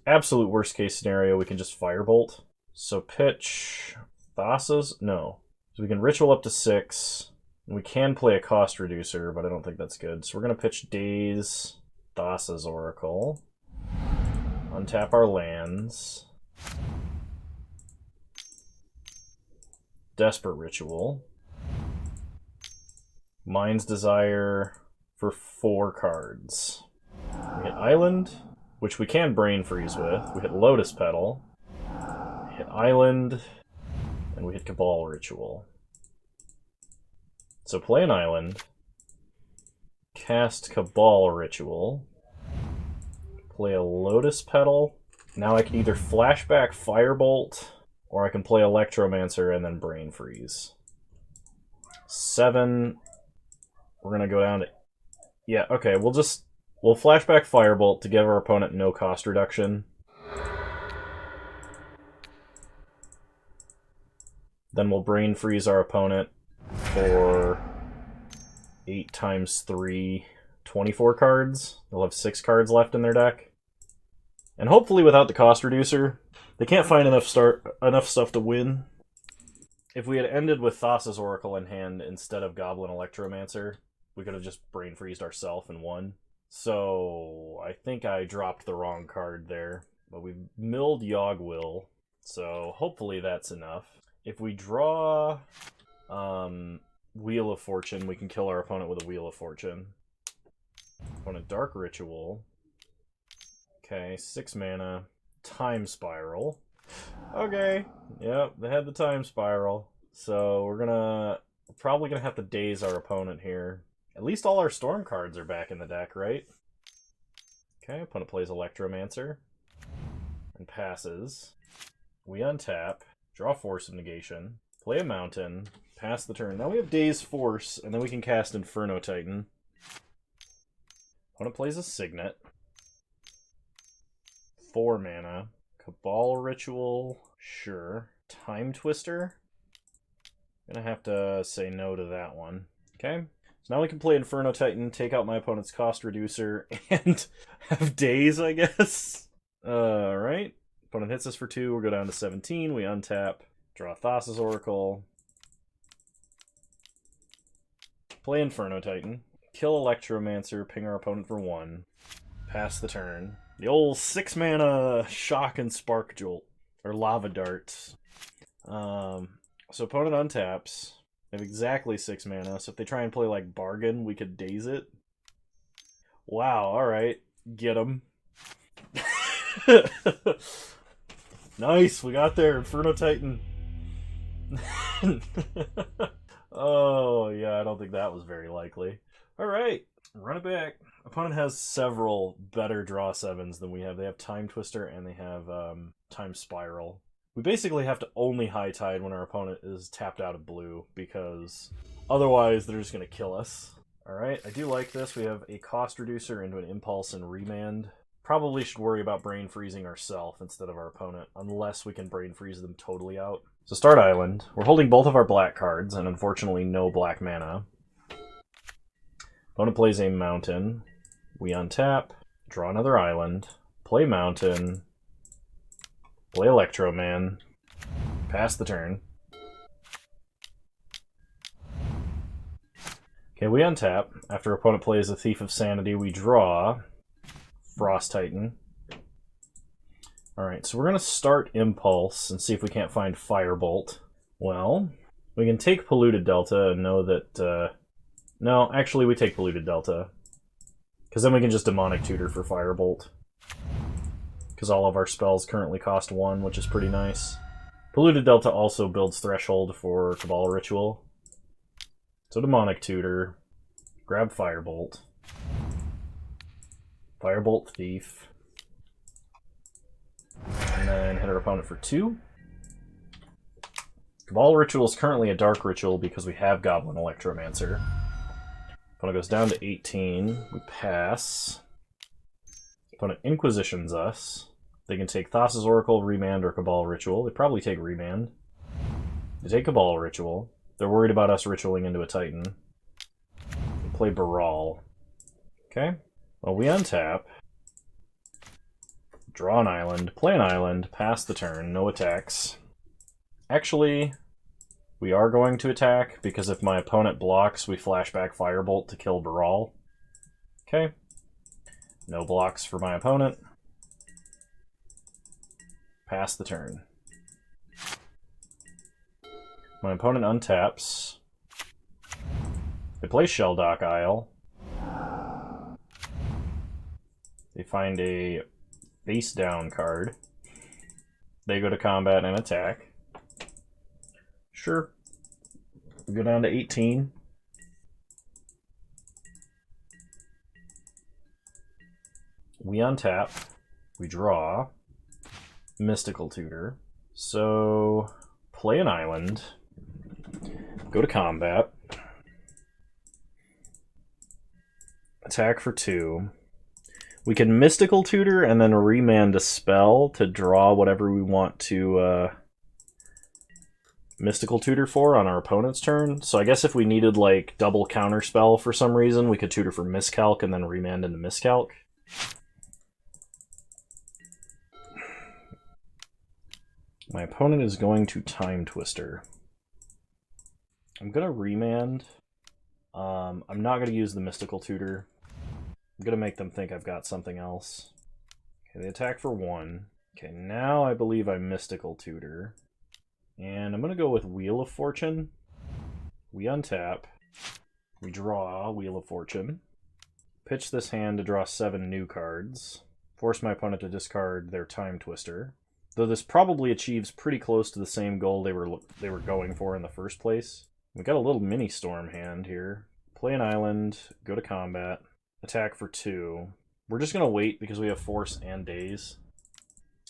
Speaker 1: absolute worst case scenario, we can just Firebolt. So pitch Thassa's? No. So we can Ritual up to 6. We can play a cost reducer, but I don't think that's good. So we're going to pitch Daze, Thassa's Oracle, untap our lands, Desperate Ritual, Mind's Desire for 4 cards. We hit Island, which we can Brain Freeze with. We hit Lotus Petal, hit Island, and we hit Cabal Ritual. So play an Island, cast Cabal Ritual, play a Lotus Petal. Now I can either flashback Firebolt, or I can play Electromancer and then Brain Freeze. 7. We're gonna go down to... Yeah, okay, we'll flashback Firebolt to give our opponent no cost reduction. Then we'll Brain Freeze our opponent for 8 times 3, 24 cards. They'll have 6 cards left in their deck. And hopefully without the cost reducer, they can't find enough stuff to win. If we had ended with Thassa's Oracle in hand instead of Goblin Electromancer, we could have just Brain Freezed ourselves and won. So I think I dropped the wrong card there. But we milled Yogwill, so hopefully that's enough. If we draw Wheel of Fortune, we can kill our opponent with a Wheel of Fortune. Opponent Dark Ritual. Okay, 6 mana. Time Spiral. Okay, yep, they had the Time Spiral. So we're probably gonna have to daze our opponent here. At least all our Storm cards are back in the deck, right? Okay, opponent plays Electromancer. And passes. We untap. Draw Force of Negation. Play a Mountain. Pass the turn. Now we have Daze Force, and then we can cast Inferno Titan. Opponent plays a Signet. 4 mana. Cabal Ritual. Sure. Time Twister. Gonna have to say no to that one. Okay. So now we can play Inferno Titan, take out my opponent's cost reducer, and have Daze, I guess. Alright. Opponent hits us for 2. We'll go down to 17. We untap. Draw Thassa's Oracle. Play Inferno Titan. Kill Electromancer. Ping our opponent for 1. Pass the turn. The old 6 mana Shock and Spark Jolt. Or Lava Darts. So opponent untaps. They have exactly 6 mana, so if they try and play like Bargain, we could Daze it. Wow, alright. Get him. Nice, we got there. Inferno Titan. Oh, yeah, I don't think that was very likely. Alright, run it back. Opponent has several better draw 7s than we have. They have Time Twister and they have Time Spiral. We basically have to only High Tide when our opponent is tapped out of blue, because otherwise they're just going to kill us. Alright, I do like this. We have a cost reducer into an impulse and remand. Probably should worry about brain freezing ourselves instead of our opponent, unless we can brain freeze them totally out. So start island. We're holding both of our black cards, and unfortunately no black mana. Opponent plays a mountain. We untap, draw another island, play mountain, play Electroman, pass the turn. Okay, we untap. After opponent plays a Thief of Sanity, we draw Frost Titan. Alright, so we're going to start Impulse and see if we can't find Firebolt. Well, we can take Polluted Delta and know that... no, actually we take Polluted Delta. Because then we can just Demonic Tutor for Firebolt. Because all of our spells currently cost 1, which is pretty nice. Polluted Delta also builds Threshold for Cabal Ritual. So Demonic Tutor, grab Firebolt. Firebolt Thief. And then hit our opponent for 2. Cabal Ritual is currently a Dark Ritual because we have Goblin Electromancer. Opponent goes down to 18. We pass. Opponent Inquisitions us. They can take Thassa's Oracle, Remand, or Cabal Ritual. They probably take Remand. They take Cabal Ritual. They're worried about us ritualing into a Titan. We play Baral. Okay. Well, we untap. Draw an island. Play an island. Pass the turn. No attacks. Actually, We are going to attack, because if my opponent blocks, we flashback Firebolt to kill Baral. Okay. No blocks for my opponent. Pass the turn. My opponent untaps. They play Shelldock Isle. They find a face down card. They go to combat and attack. Sure. We go down to 18. We untap. We draw. Mystical Tutor. So, play an island. Go to combat. Attack for 2. We can Mystical Tutor and then remand a spell to draw whatever we want to Mystical Tutor for on our opponent's turn. So I guess if we needed like double counter spell for some reason, we could tutor for Miscalc and then remand into Miscalc. My opponent is going to Time Twister. I'm going to remand. I'm not going to use the Mystical Tutor. I'm going to make them think I've got something else. Okay, they attack for 1. Okay, now I believe I Mystical Tutor. And I'm going to go with Wheel of Fortune. We untap. We draw Wheel of Fortune. Pitch this hand to draw 7 new cards. Force my opponent to discard their Time Twister. Though this probably achieves pretty close to the same goal they were going for in the first place. We got a little mini storm hand here. Play an island, go to combat, attack for 2. We're just gonna wait because we have force and daze.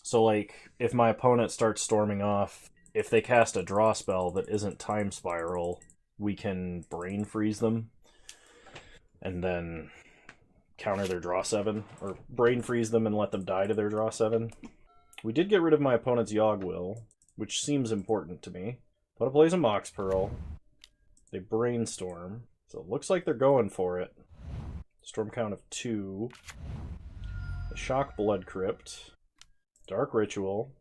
Speaker 1: So like, if my opponent starts storming off, if they cast a draw spell that isn't Time Spiral, we can brain freeze them and then counter their draw 7, or brain freeze them and let them die to their draw 7. We did get rid of my opponent's Yogg-Will, which seems important to me. Opponent plays a Mox Pearl. They brainstorm, so it looks like they're going for it. Storm count of 2. They shock Blood Crypt. Dark Ritual.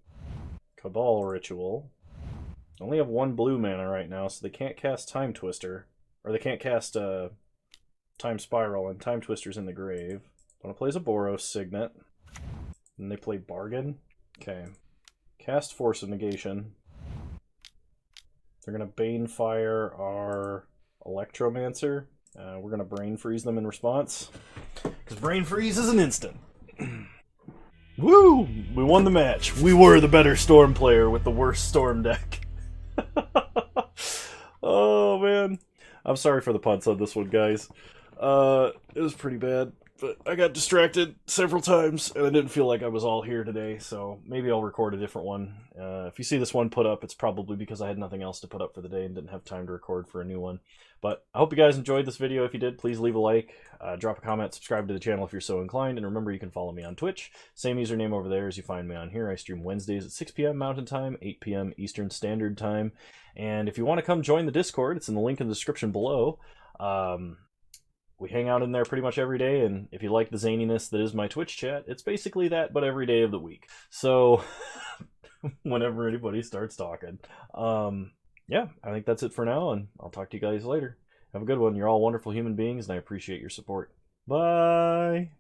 Speaker 1: Cabal Ritual. Only have 1 blue mana right now, so they can't cast Time Twister. Or they can't cast Time Spiral, and Time Twister's in the grave. Opponent plays a Boros Signet. And they play Bargain. Okay. Cast Force of Negation. They're going to Banefire our Electromancer. We're going to Brain Freeze them in response. Because Brain Freeze is an instant. Woo! We won the match. We were the better Storm player with the worst Storm deck. Oh, man. I'm sorry for the puns on this one, guys. It was pretty bad. But I got distracted several times, and I didn't feel like I was all here today, so maybe I'll record a different one. If you see this one put up, it's probably because I had nothing else to put up for the day and didn't have time to record for a new one. But I hope you guys enjoyed this video. If you did, please leave a like, drop a comment, subscribe to the channel if you're so inclined, and remember you can follow me on Twitch. Same username over there as you find me on here. I stream Wednesdays at 6 p.m. Mountain Time, 8 p.m. Eastern Standard Time. And if you want to come join the Discord, it's in the link in the description below. We hang out in there pretty much every day, and if you like the zaniness that is my Twitch chat, it's basically that, but every day of the week. So, whenever anybody starts talking. Yeah, I think that's it for now, and I'll talk to you guys later. Have a good one. You're all wonderful human beings, and I appreciate your support. Bye!